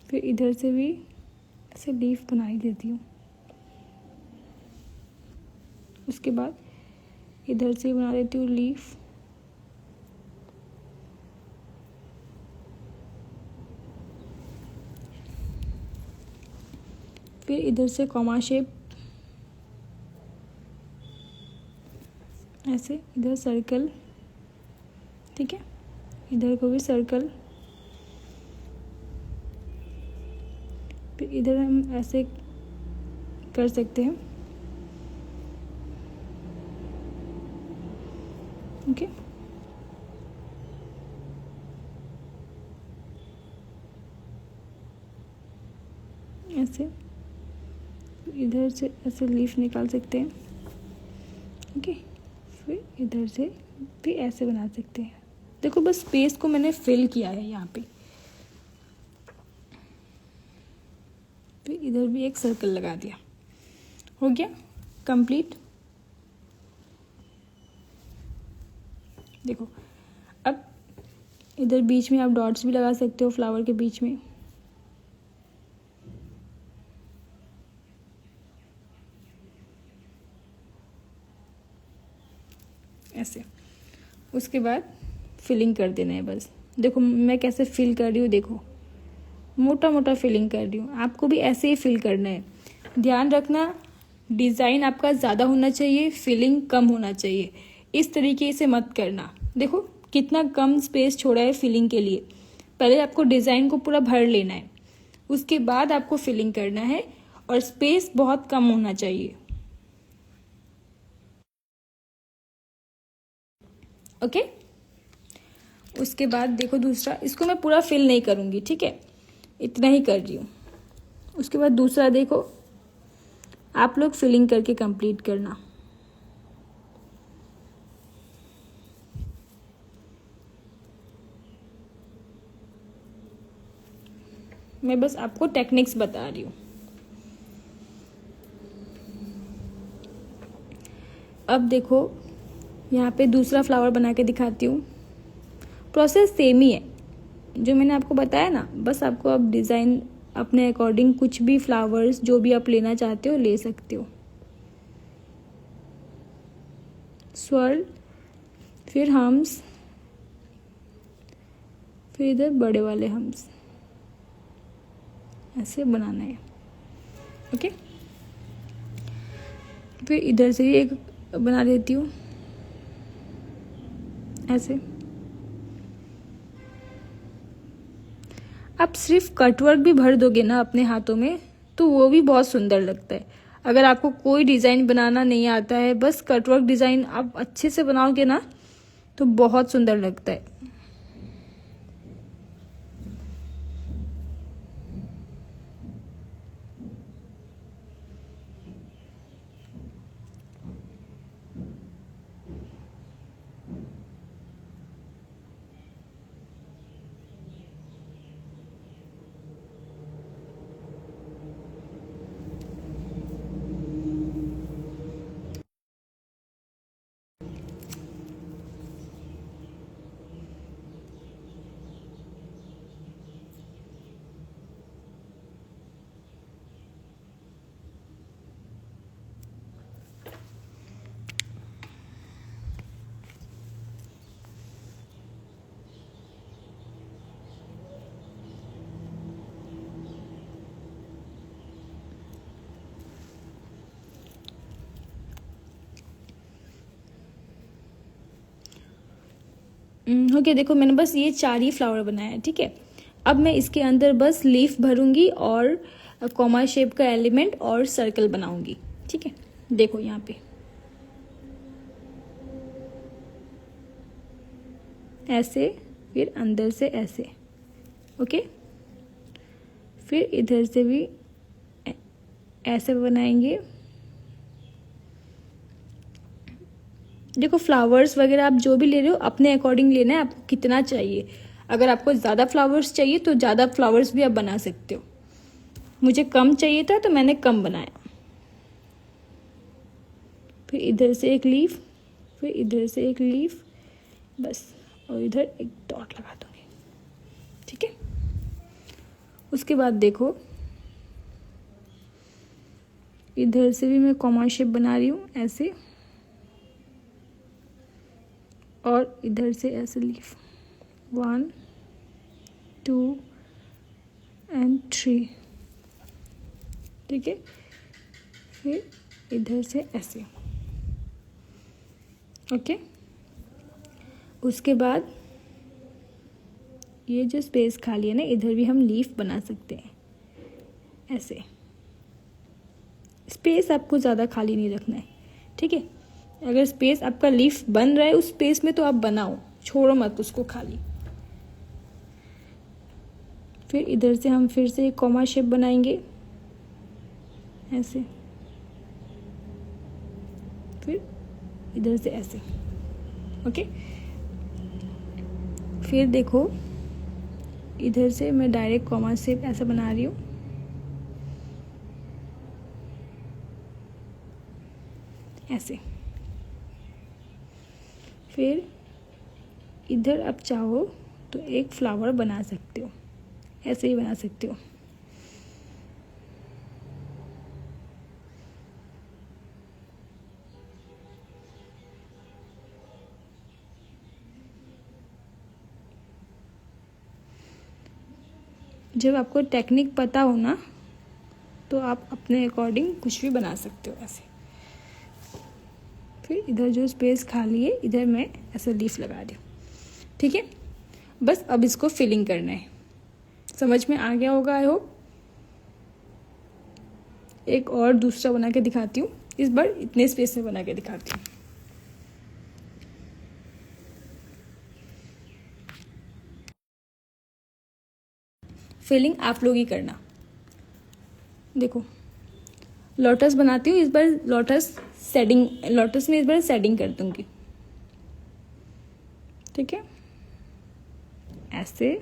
फिर इधर से भी ऐसे लीफ बना ही देती हूँ। उसके बाद इधर से बना देती हूँ लीफ। फिर इधर से कॉमा शेप, ऐसे इधर सर्कल, ठीक है। इधर को भी सर्कल। फिर इधर हम ऐसे कर सकते हैं, ओके। ऐसे इधर से ऐसे लीफ निकाल सकते हैं, ओके। फिर इधर से भी ऐसे बना सकते हैं। देखो बस स्पेस को मैंने फिल किया है यहाँ पे। फिर इधर भी एक सर्कल लगा दिया, हो गया कंप्लीट। देखो अब इधर बीच में आप डॉट्स भी लगा सकते हो, फ्लावर के बीच में। ऐसे उसके बाद फिलिंग कर देना है बस। देखो मैं कैसे फिल कर रही हूँ, देखो मोटा मोटा फिलिंग कर रही हूँ। आपको भी ऐसे ही फिल करना है। ध्यान रखना डिज़ाइन आपका ज़्यादा होना चाहिए, फिलिंग कम होना चाहिए। इस तरीके से मत करना। देखो कितना कम स्पेस छोड़ा है फिलिंग के लिए। पहले आपको डिज़ाइन को पूरा भर लेना है, उसके बाद आपको फिलिंग करना है, और स्पेस बहुत कम होना चाहिए, ओके। उसके बाद देखो दूसरा, इसको मैं पूरा फिल नहीं करूँगी, ठीक है, इतना ही कर रही हूँ। उसके बाद दूसरा देखो, आप लोग फिलिंग करके कंप्लीट करना। मैं बस आपको टेक्निक्स बता रही हूँ। अब देखो यहाँ पे दूसरा फ्लावर बना के दिखाती हूँ। प्रोसेस सेम ही है जो मैंने आपको बताया ना, बस आपको अब डिज़ाइन अपने अकॉर्डिंग कुछ भी फ्लावर्स जो भी आप लेना चाहते हो ले सकते हो। स्वर्ल, फिर हम्स, फिर इधर बड़े वाले हम्स, ऐसे बनाना है, ओके। फिर इधर से एक बना देती हूँ ऐसे। आप सिर्फ कटवर्क भी भर दोगे ना अपने हाथों में तो वो भी बहुत सुंदर लगता है। अगर आपको कोई डिज़ाइन बनाना नहीं आता है, बस कटवर्क डिज़ाइन आप अच्छे से बनाओगे ना तो बहुत सुंदर लगता है। ओके, देखो मैंने बस ये 4 ही फ्लावर बनाया है, ठीक है। अब मैं इसके अंदर बस लीफ भरूंगी और कॉमा शेप का एलिमेंट और सर्कल बनाऊंगी, ठीक है। देखो यहाँ पे ऐसे, फिर अंदर से ऐसे, ओके। फिर इधर से भी ऐसे बनाएंगे। देखो फ्लावर्स वगैरह आप जो भी ले रहे हो अपने अकॉर्डिंग लेना है, आपको कितना चाहिए। अगर आपको ज़्यादा फ्लावर्स चाहिए तो ज़्यादा फ्लावर्स भी आप बना सकते हो। मुझे कम चाहिए था तो मैंने कम बनाया। फिर इधर से एक लीफ, फिर इधर से एक लीफ, बस, और इधर एक डॉट लगा दूंगी, ठीक है। उसके बाद देखो इधर से भी मैं कॉमा शेप बना रही हूँ ऐसे, और इधर से ऐसे लीफ 1 2 एंड 3, ठीक है। फिर इधर से ऐसे, ओके। उसके बाद ये जो स्पेस खाली है ना, इधर भी हम लीफ बना सकते हैं ऐसे। स्पेस आपको ज़्यादा खाली नहीं रखना है, ठीक है। अगर स्पेस आपका लीफ बन रहा है उस स्पेस में तो आप बनाओ, छोड़ो मत उसको खाली। फिर इधर से हम फिर से एक कॉमा शेप बनाएंगे ऐसे, फिर इधर से ऐसे, ओके। फिर देखो इधर से मैं डायरेक्ट कॉमा शेप ऐसा बना रही हूँ ऐसे। फिर इधर आप चाहो तो एक फ्लावर बना सकते हो, ऐसे ही बना सकते हो। जब आपको टेक्निक पता हो ना तो आप अपने अकॉर्डिंग कुछ भी बना सकते हो ऐसे। फिर इधर जो स्पेस खाली है इधर मैं ऐसा लीफ लगा रही हूँ, ठीक है। बस अब इसको फिलिंग करना है। समझ में आ गया होगा आई होप। एक और दूसरा बना के दिखाती हूँ, इस बार इतने स्पेस में बना के दिखाती हूँ। फिलिंग आप लोग ही करना। देखो लोटस बनाती हूँ, इस बार लोटस में इस बार शेडिंग कर दूंगी, ठीक है। ऐसे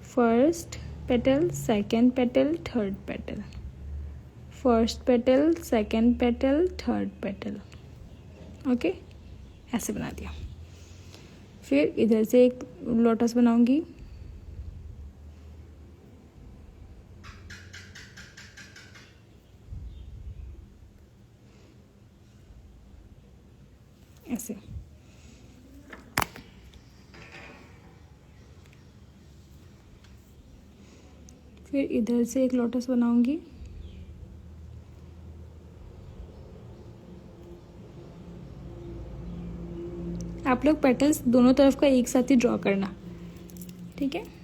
first petal, second petal, third petal, first petal, second petal, third petal, okay. ऐसे बना दिया। फिर इधर से एक लोटस बनाऊंगी, ऐसे। फिर इधर से एक लोटस बनाऊंगी, आप लोग पेटल्स दोनों तरफ का एक साथ ही ड्रॉ करना, ठीक है।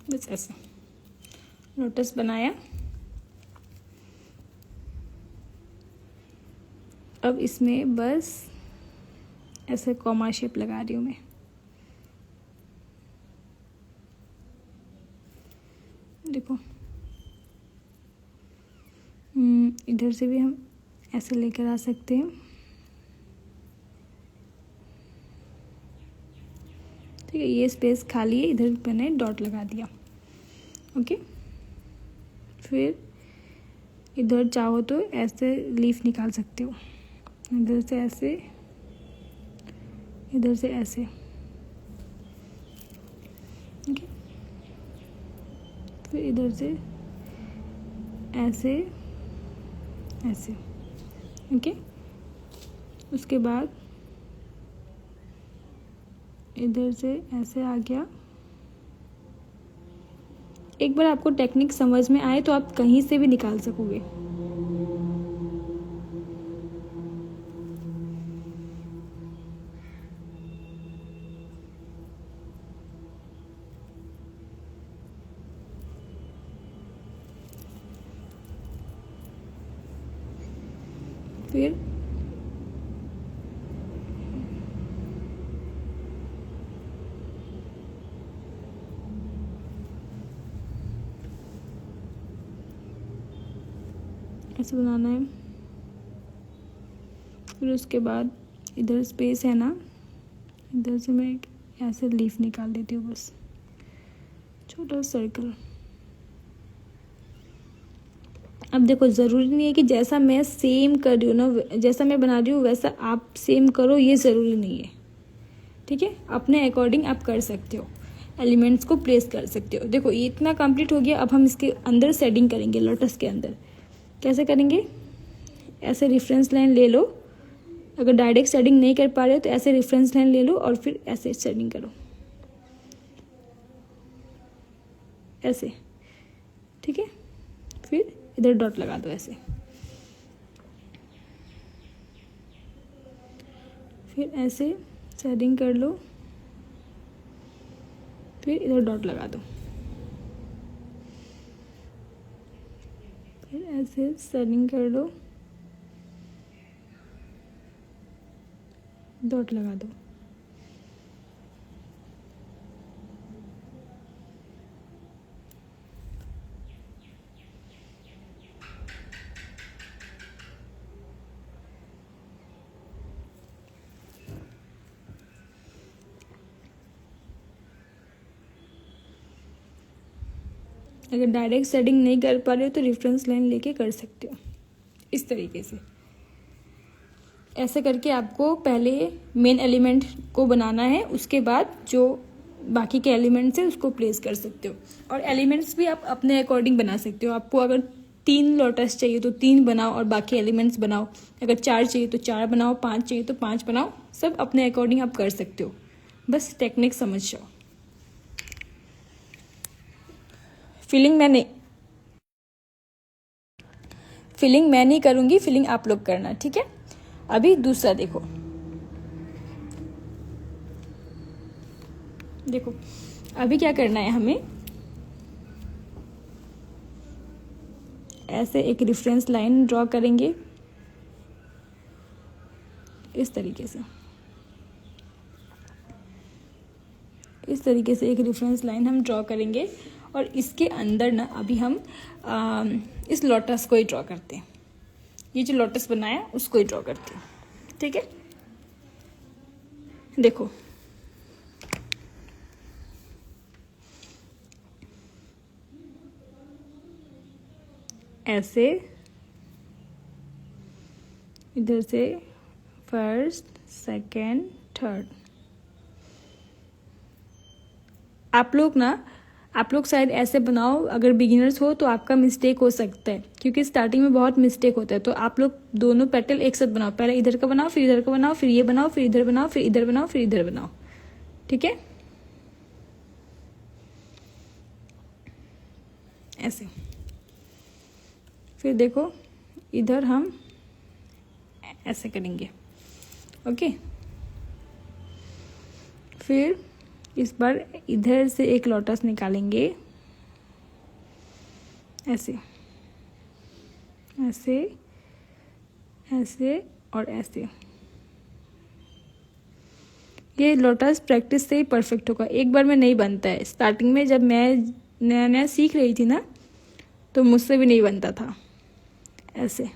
बस ऐसे लोटस बनाया। अब इसमें बस ऐसे कॉमा शेप लगा रही हूँ मैं, देखो। इधर से भी हम ऐसे लेकर आ सकते हैं, ठीक है, ये स्पेस खाली है, इधर मैंने डॉट लगा दिया। ओके, फिर इधर चाहो तो ऐसे लीफ निकाल सकते हो, इधर से ऐसे, इधर से ऐसे। ओके, फिर इधर से ऐसे ऐसे। ओके, उसके बाद इधर से ऐसे आ गया। एक बार आपको टेक्निक समझ में आए तो आप कहीं से भी निकाल सकोगे। फिर ऐसे बनाना है। फिर उसके बाद इधर स्पेस है ना, इधर से मैं एक ऐसे लीफ निकाल देती हूँ, बस छोटा सर्कल। अब देखो, ज़रूरी नहीं है कि जैसा मैं सेम कर रही हूँ ना, जैसा मैं बना रही हूँ वैसा आप सेम करो, ये ज़रूरी नहीं है। ठीक है, अपने अकॉर्डिंग आप कर सकते हो, एलिमेंट्स को प्लेस कर सकते हो। देखो, ये इतना कंप्लीट हो गया। अब हम इसके अंदर शेडिंग करेंगे, लोटस के अंदर। कैसे करेंगे? ऐसे रेफरेंस लाइन ले लो, अगर डायरेक्ट शेडिंग नहीं कर पा रहे हो तो ऐसे रेफरेंस लाइन ले लो और फिर ऐसे शेडिंग करो, ऐसे। ठीक है, फिर इधर डॉट लगा दो ऐसे, फिर ऐसे शेडिंग कर लो, फिर इधर डॉट लगा दो, फिर ऐसे शेडिंग कर लो, डॉट लगा दो। अगर डायरेक्ट शेडिंग नहीं कर पा रहे हो तो रेफरेंस लाइन लेके कर सकते हो, इस तरीके से। ऐसे करके आपको पहले मेन एलिमेंट को बनाना है, उसके बाद जो बाकी के एलिमेंट्स हैं उसको प्लेस कर सकते हो। और एलिमेंट्स भी आप अपने अकॉर्डिंग बना सकते हो। आपको अगर 3 लोटस चाहिए तो 3 बनाओ और बाकी एलिमेंट्स बनाओ। अगर 4 चाहिए तो 4 बनाओ, 5 चाहिए तो 5 बनाओ। सब अपने अकॉर्डिंग आप कर सकते हो, बस टेक्निक समझ जाओ। फिलिंग मैं नहीं करूँगी, फिलिंग आप लोग करना, ठीक है। अभी दूसरा देखो, अभी क्या करना है हमें, ऐसे एक रेफरेंस लाइन ड्रॉ करेंगे, इस तरीके से। इस तरीके से एक रेफरेंस लाइन हम ड्रॉ करेंगे और इसके अंदर ना अभी हम इस लोटस को ही ड्रॉ करते हैं। ये जो लोटस बनाया उसको ही ड्रॉ करते हैं, ठीक है। देखो, ऐसे इधर से फर्स्ट, सेकंड, थर्ड। आप लोग शायद ऐसे बनाओ, अगर बिगिनर्स हो तो आपका मिस्टेक हो सकता है, क्योंकि स्टार्टिंग में बहुत मिस्टेक होता है। तो आप लोग दोनों पेटल एक साथ बनाओ, पहले इधर का बनाओ, फिर इधर का बनाओ, फिर ये बनाओ, फिर इधर बनाओ, फिर इधर बनाओ, फिर इधर बनाओ, ठीक है, ऐसे। फिर देखो, इधर हम ऐसे करेंगे, ओके। फिर इस बार इधर से एक लोटस निकालेंगे, ऐसे ऐसे ऐसे और ऐसे। ये लोटस प्रैक्टिस से ही परफेक्ट होगा, एक बार में नहीं बनता है। स्टार्टिंग में जब मैं नया नया सीख रही थी ना, तो मुझसे भी नहीं बनता था ऐसे।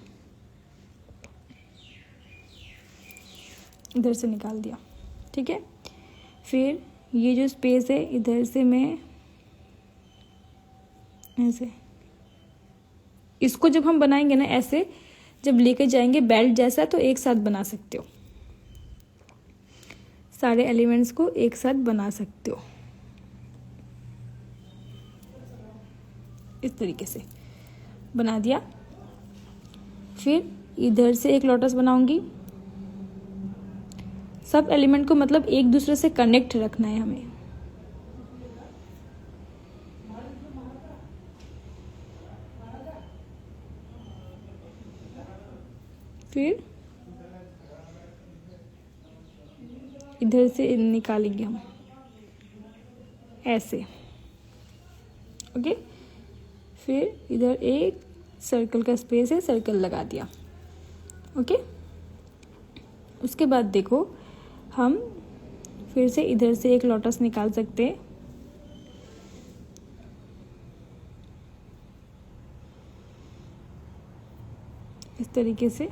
इधर से निकाल दिया, ठीक है। फिर ये जो स्पेस है इधर से मैं ऐसे, इसको जब हम बनाएंगे ना ऐसे, जब लेके जाएंगे बेल्ट जैसा, तो एक साथ बना सकते हो, सारे एलिमेंट्स को एक साथ बना सकते हो इस तरीके से बना दिया। फिर इधर से एक लोटस बनाऊंगी। सब एलिमेंट को मतलब एक दूसरे से कनेक्ट रखना है हमें। फिर इधर से निकालेंगे हम ऐसे, ओके। फिर इधर एक सर्कल का स्पेस है, सर्कल लगा दिया, ओके। उसके बाद देखो हम फिर से इधर से एक लोटस निकाल सकते हैं, इस तरीके से।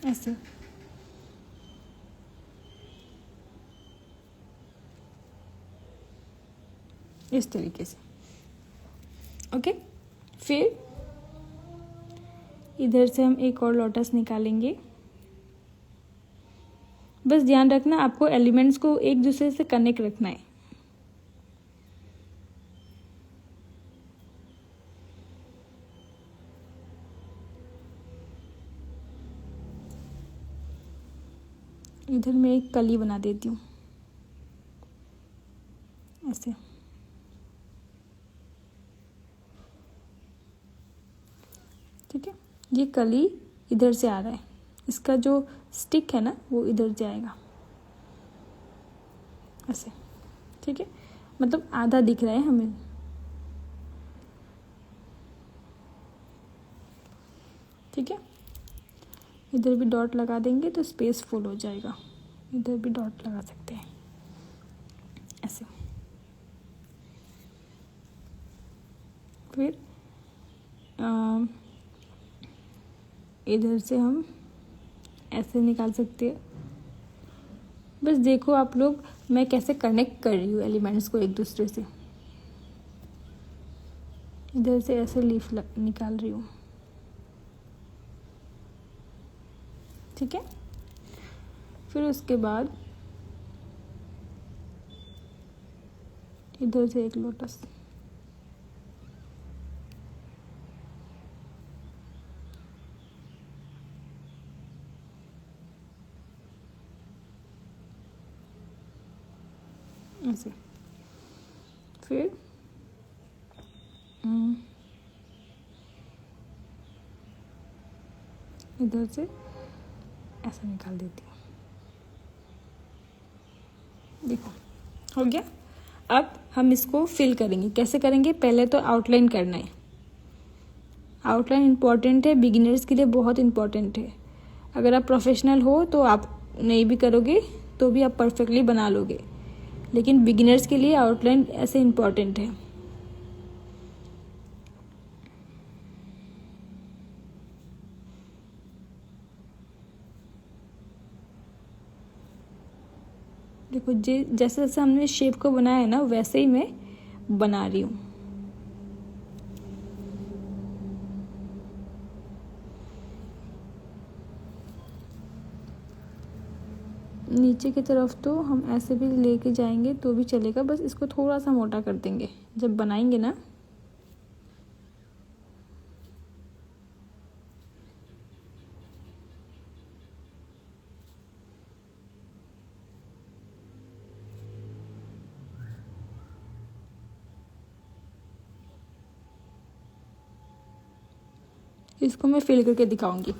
ऐसे इस तरीके से, ओके। फिर इधर से हम एक और लोटस निकालेंगे। बस ध्यान रखना आपको एलिमेंट्स को एक दूसरे से कनेक्ट रखना है। इधर मैं एक कली बना देती हूँ ऐसे, ठीक है। ये कली इधर से आ रहा है, इसका जो स्टिक है ना वो इधर से आएगा ऐसे, ठीक है। मतलब आधा दिख रहा है हमें, ठीक है। इधर भी डॉट लगा देंगे तो स्पेस फुल हो जाएगा। इधर भी डॉट लगा सकते हैं ऐसे। फिर इधर से हम ऐसे निकाल सकते हैं। बस देखो आप लोग मैं कैसे कनेक्ट कर रही हूँ एलिमेंट्स को एक दूसरे से। इधर से ऐसे लीफ निकाल रही हूँ, ठीक है। फिर उसके बाद इधर से एक लोटस, ऐसे। फिर इधर से ऐसा निकाल देती हूँ, देखो हो गया। अब हम इसको फिल करेंगे। कैसे करेंगे? पहले तो आउटलाइन करना है। आउटलाइन इम्पॉर्टेंट है, बिगिनर्स के लिए बहुत इम्पॉर्टेंट है। अगर आप प्रोफेशनल हो तो आप नहीं भी करोगे तो भी आप परफेक्टली बना लोगे, लेकिन बिगिनर्स के लिए आउटलाइन ऐसे इम्पॉर्टेंट है। देखो जैसे जैसे हमने शेप को बनाया है ना वैसे ही मैं बना रही हूँ। नीचे की तरफ तो हम ऐसे भी लेके जाएंगे तो भी चलेगा, बस इसको थोड़ा सा मोटा कर देंगे जब बनाएंगे ना। इसको मैं फिल करके दिखाऊंगी।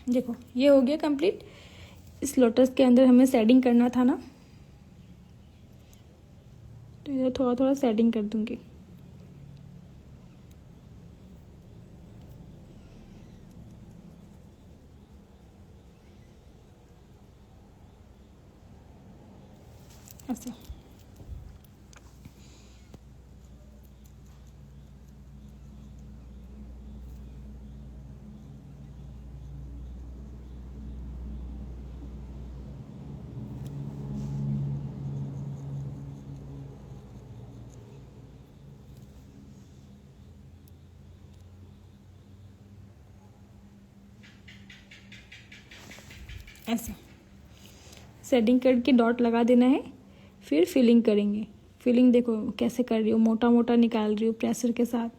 देखो ये हो गया कंप्लीट। इस लोटस के अंदर हमें शेडिंग करना था ना, तो इधर थोड़ा थोड़ा शेडिंग कर दूंगी। ऐसे ऐसे शेडिंग करके डॉट लगा देना है, फिर फिलिंग करेंगे। फिलिंग देखो कैसे कर रही हूँ, मोटा मोटा निकाल रही हूँ प्रेशर के साथ।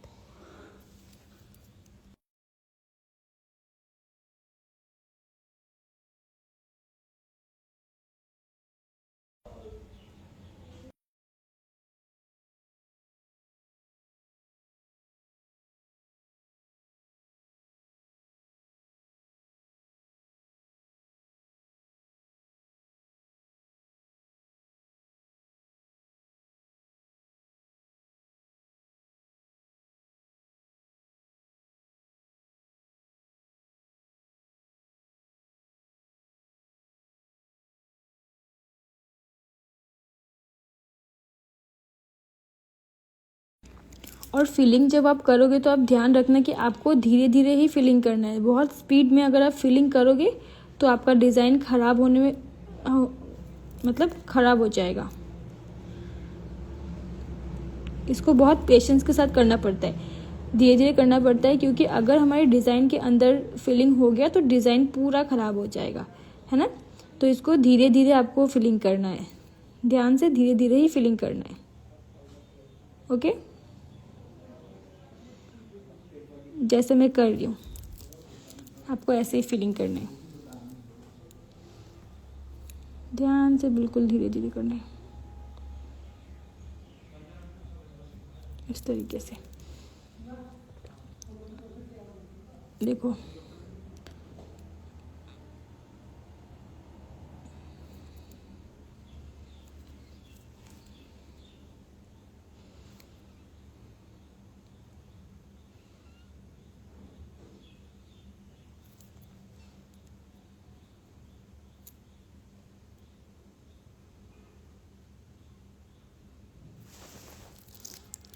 और फिलिंग जब आप करोगे तो आप ध्यान रखना कि आपको धीरे धीरे ही फिलिंग करना है। बहुत स्पीड में अगर आप फिलिंग करोगे तो आपका डिज़ाइन ख़राब होने में मतलब ख़राब हो जाएगा। इसको बहुत पेशेंस के साथ करना पड़ता है, धीरे धीरे करना पड़ता है, क्योंकि अगर हमारे डिज़ाइन के अंदर फिलिंग हो गया तो डिज़ाइन पूरा ख़राब हो जाएगा, है ना। तो इसको धीरे धीरे आपको फिलिंग करना है, ध्यान से धीरे धीरे ही फिलिंग करना है। ओके, जैसे मैं कर रही हूँ आपको ऐसे ही फिलिंग करना है, ध्यान से बिल्कुल धीरे धीरे करना है, इस तरीके से। देखो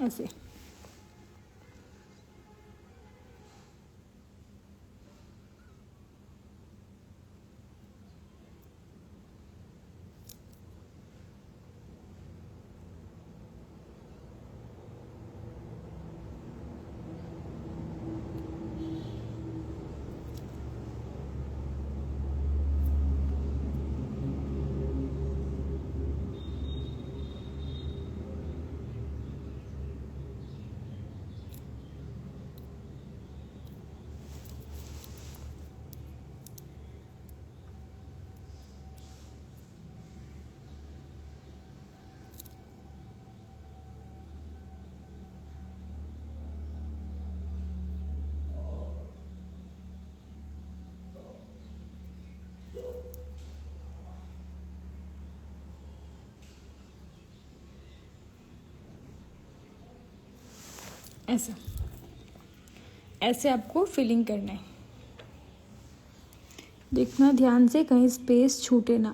ऐसे। ऐसा ऐसे आपको फिलिंग करना है, देखना ध्यान से कहीं स्पेस छूटे ना।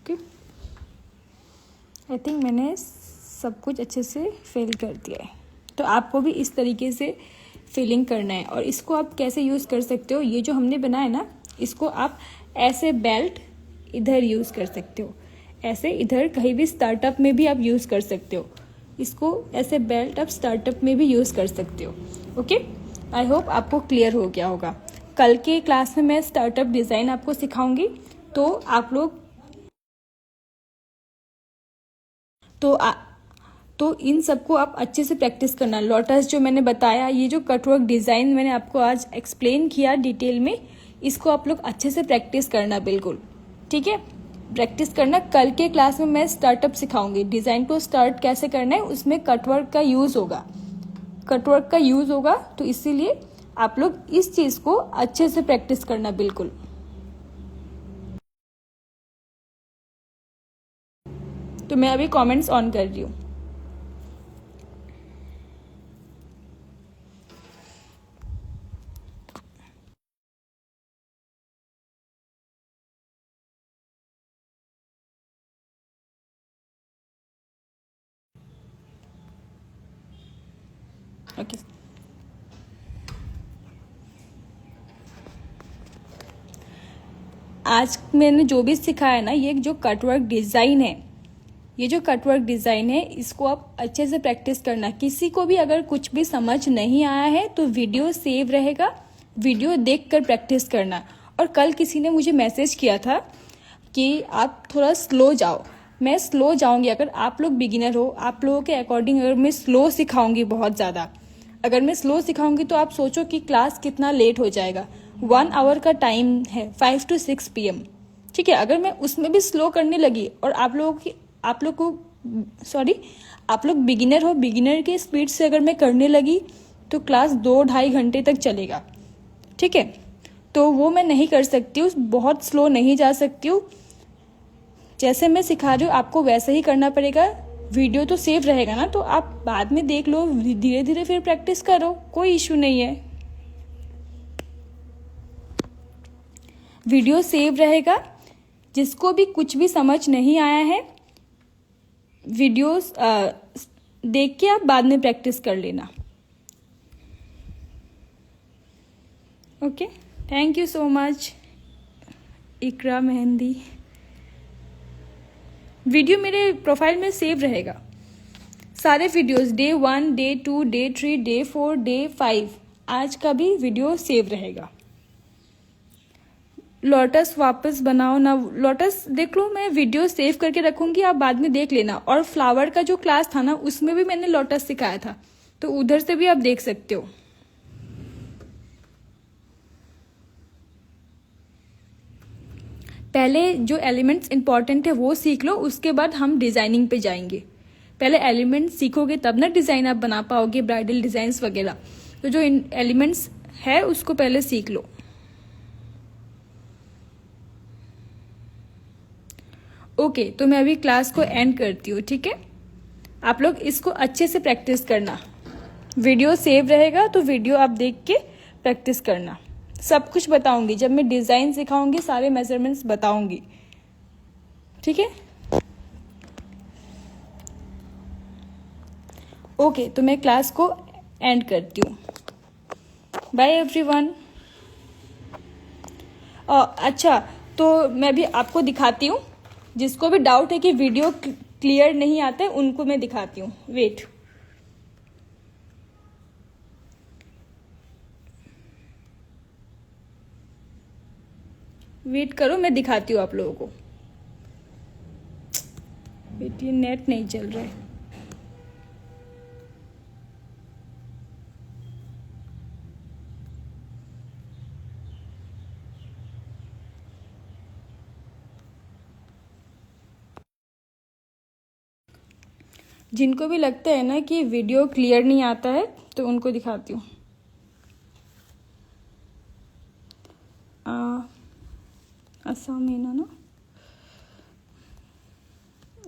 ओके, आई थिंक मैंने सब कुछ अच्छे से फिल कर दिया है। तो आपको भी इस तरीके से फिलिंग करना है। और इसको आप कैसे यूज़ कर सकते हो, ये जो हमने बनाया ना, इसको आप ऐसे बेल्ट इधर यूज़ कर सकते हो, ऐसे इधर कहीं भी स्टार्टअप में भी आप यूज़ कर सकते हो। इसको ऐसे बेल्ट आप स्टार्टअप में भी यूज़ कर सकते हो। ओके, आई होप आपको क्लियर हो गया होगा। कल के क्लास में मैं स्टार्टअप डिज़ाइन आपको सिखाऊंगी, तो आप लोग तो इन सबको आप अच्छे से प्रैक्टिस करना। लोटस जो मैंने बताया, ये जो कटवर्क डिज़ाइन मैंने आपको आज एक्सप्लेन किया डिटेल में, इसको आप लोग अच्छे से प्रैक्टिस करना बिल्कुल, ठीक है। प्रैक्टिस करना। कल के क्लास में मैं स्टार्टअप सिखाऊंगी, डिज़ाइन को स्टार्ट कैसे करना है, उसमें कटवर्क का यूज़ होगा, कटवर्क का यूज़ होगा। तो इसीलिए आप लोग इस चीज़ को अच्छे से प्रैक्टिस करना बिल्कुल। तो मैं अभी कमेंट्स ऑन कर रही हूँ। ओके, आज मैंने जो भी सिखाया ना, ये जो कटवर्क डिज़ाइन है, ये जो कटवर्क डिज़ाइन है, इसको आप अच्छे से प्रैक्टिस करना। किसी को भी अगर कुछ भी समझ नहीं आया है तो वीडियो सेव रहेगा, वीडियो देखकर प्रैक्टिस करना। और कल किसी ने मुझे मैसेज किया था कि आप थोड़ा स्लो जाओ। मैं स्लो जाऊंगी, अगर आप लोग बिगिनर हो, आप लोगों के अकॉर्डिंग अगर मैं स्लो सिखाऊंगी बहुत ज़्यादा, अगर मैं स्लो सिखाऊंगी तो आप सोचो कि क्लास कितना लेट हो जाएगा। 1 आवर का टाइम है, 5 to 6 PM, ठीक है। अगर मैं उसमें भी स्लो करने लगी और आप लोग बिगिनर हो, बिगिनर के स्पीड से अगर मैं करने लगी तो क्लास 2-2.5 घंटे तक चलेगा, ठीक है। तो वो मैं नहीं कर सकती हूँ, बहुत स्लो नहीं जा सकती हूँ। जैसे मैं सिखा रही हूँ आपको वैसे ही करना पड़ेगा। वीडियो तो सेव रहेगा ना, तो आप बाद में देख लो, धीरे धीरे फिर प्रैक्टिस करो, कोई इशू नहीं है। वीडियो सेव रहेगा। जिसको भी कुछ भी समझ नहीं आया है, वीडियोस देख के आप बाद में प्रैक्टिस कर लेना। Okay, thank you so much Iqra Mehndi. Video मेरे प्रोफाइल में सेव रहेगा, सारे videos, Day 1, Day 2, Day 3, Day 4, Day 5, आज का भी वीडियो सेव रहेगा। लोटस वापस बनाओ ना, लोटस देख लो, मैं वीडियो सेव करके रखूंगी, आप बाद में देख लेना। और फ्लावर का जो क्लास था ना, उसमें भी मैंने लोटस सिखाया था, तो उधर से भी आप देख सकते हो। पहले जो एलिमेंट्स इंपॉर्टेंट है वो सीख लो, उसके बाद हम डिजाइनिंग पे जाएंगे। पहले एलिमेंट्स सीखोगे तब ना डिजाइन आप बना पाओगे, ब्राइडल डिजाइन्स वगैरह। तो जो एलिमेंट्स है उसको पहले सीख लो। ओके, तो मैं अभी क्लास को एंड करती हूँ, ठीक है। आप लोग इसको अच्छे से प्रैक्टिस करना। वीडियो सेव रहेगा तो वीडियो आप देख के प्रैक्टिस करना। सब कुछ बताऊंगी, जब मैं डिजाइन सिखाऊंगी सारे मेजरमेंट्स बताऊंगी, ठीक है। ओके, तो मैं क्लास को एंड करती हूँ। Bye everyone. अच्छा, तो मैं भी आपको दिखाती हूँ, जिसको भी डाउट है कि वीडियो क्लियर नहीं आता है उनको मैं दिखाती हूँ। वेट करो, मैं दिखाती हूँ आप लोगों को। वेट, ये नेट नहीं चल रहा है। जिनको भी लगता है ना कि वीडियो क्लियर नहीं आता है तो उनको दिखाती हूँ। आसाम है ना,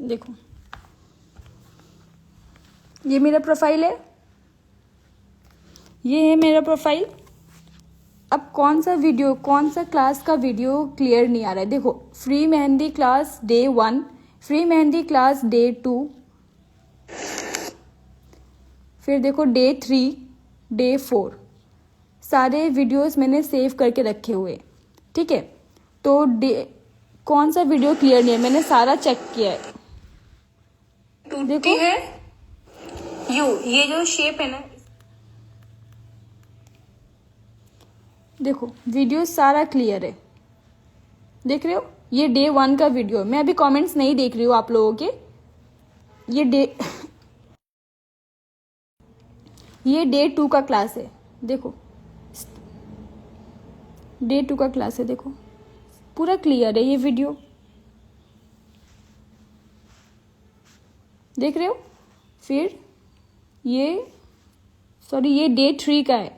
देखो ये मेरा प्रोफाइल है, ये है मेरा प्रोफाइल। अब कौन सा क्लास का वीडियो क्लियर नहीं आ रहा है? देखो, free mehndi class Day 1, free mehndi class Day 2, फिर देखो Day 3, Day 4, सारे वीडियोस मैंने सेव करके रखे हुए, ठीक है। तो कौन सा वीडियो क्लियर नहीं है, मैंने सारा चेक किया है। देखो है ये जो शेप है ना, देखो वीडियो सारा क्लियर है, देख रहे हो। ये Day 1 का वीडियो, मैं अभी कमेंट्स नहीं देख रही हूँ आप लोगों के। ये Day 2 का क्लास है, देखो Day 2 का क्लास है, देखो पूरा क्लियर है ये वीडियो, देख रहे हो। फिर ये Day 3 का है,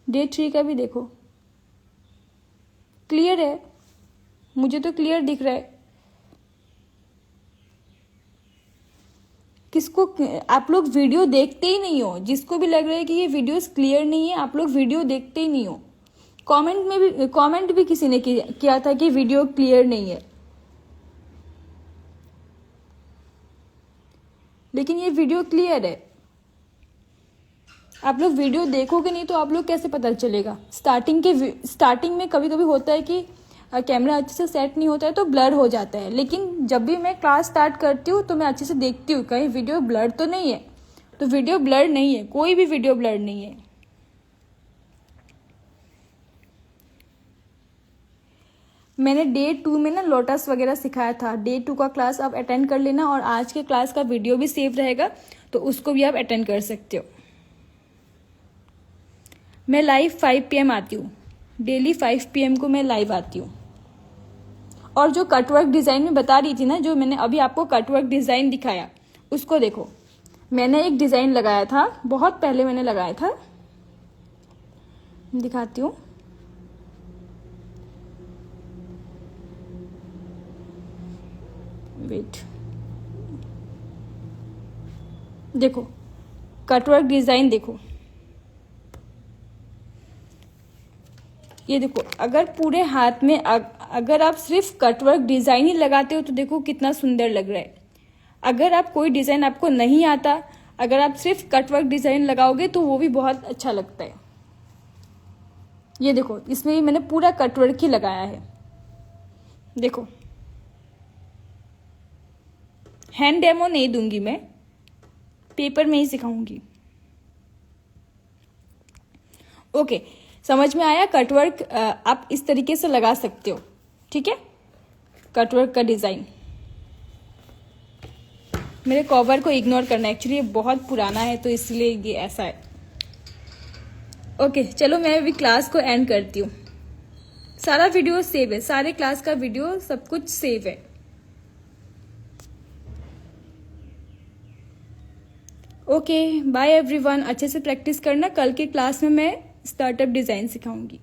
Day 3 का भी देखो क्लियर है, मुझे तो क्लियर दिख रहा है। किसको, आप लोग वीडियो देखते ही नहीं हो। जिसको भी लग रहा है कि ये वीडियोस क्लियर नहीं है, आप लोग वीडियो देखते ही नहीं हो। कमेंट भी किसी ने किया था कि वीडियो क्लियर नहीं है, लेकिन ये वीडियो क्लियर है। आप लोग वीडियो देखोगे नहीं तो आप लोग कैसे पता चलेगा। स्टार्टिंग में कभी कभी होता है कि कैमरा अच्छे से सेट नहीं होता है तो ब्लर हो जाता है, लेकिन जब भी मैं क्लास स्टार्ट करती हूँ तो मैं अच्छे से देखती हूँ कहीं वीडियो ब्लर तो नहीं है। तो वीडियो ब्लर नहीं है, कोई भी वीडियो ब्लर नहीं है। मैंने डे 2 में ना लोटस वगैरह सिखाया था। डे 2 का क्लास आप अटेंड कर लेना, और आज के क्लास का वीडियो भी सेव रहेगा, तो उसको भी आप अटेंड कर सकते हो। मैं लाइव 5 PM आती हूँ, डेली 5 PM को मैं लाइव आती हूँ। और जो कटवर्क डिज़ाइन में बता रही थी ना, जो मैंने अभी आपको कटवर्क डिज़ाइन दिखाया, उसको देखो। मैंने एक डिज़ाइन लगाया था, बहुत पहले मैंने लगाया था, दिखाती हूँ। वेट, देखो कटवर्क डिज़ाइन देखो, ये देखो। अगर पूरे हाथ में अगर आप सिर्फ कटवर्क डिज़ाइन ही लगाते हो तो देखो कितना सुंदर लग रहा है। अगर आप कोई डिज़ाइन आपको नहीं आता, अगर आप सिर्फ कटवर्क डिज़ाइन लगाओगे तो वो भी बहुत अच्छा लगता है। ये देखो, इसमें भी मैंने पूरा कटवर्क ही लगाया है। देखो, हैंड डेमो नहीं दूंगी मैं, पेपर में ही सिखाऊंगी। ओके, समझ में आया? कटवर्क आप इस तरीके से लगा सकते हो, ठीक है। कटवर्क का डिज़ाइन, मेरे कवर को इग्नोर करना, एक्चुअली ये बहुत पुराना है तो इसलिए ये ऐसा है। ओके, चलो मैं अभी क्लास को एंड करती हूँ। सारा वीडियो सेव है, सारे क्लास का वीडियो सब कुछ सेव है। Okay, bye everyone. अच्छे से प्रैक्टिस करना, कल के क्लास में मैं स्टार्टअप डिज़ाइन सिखाऊंगी।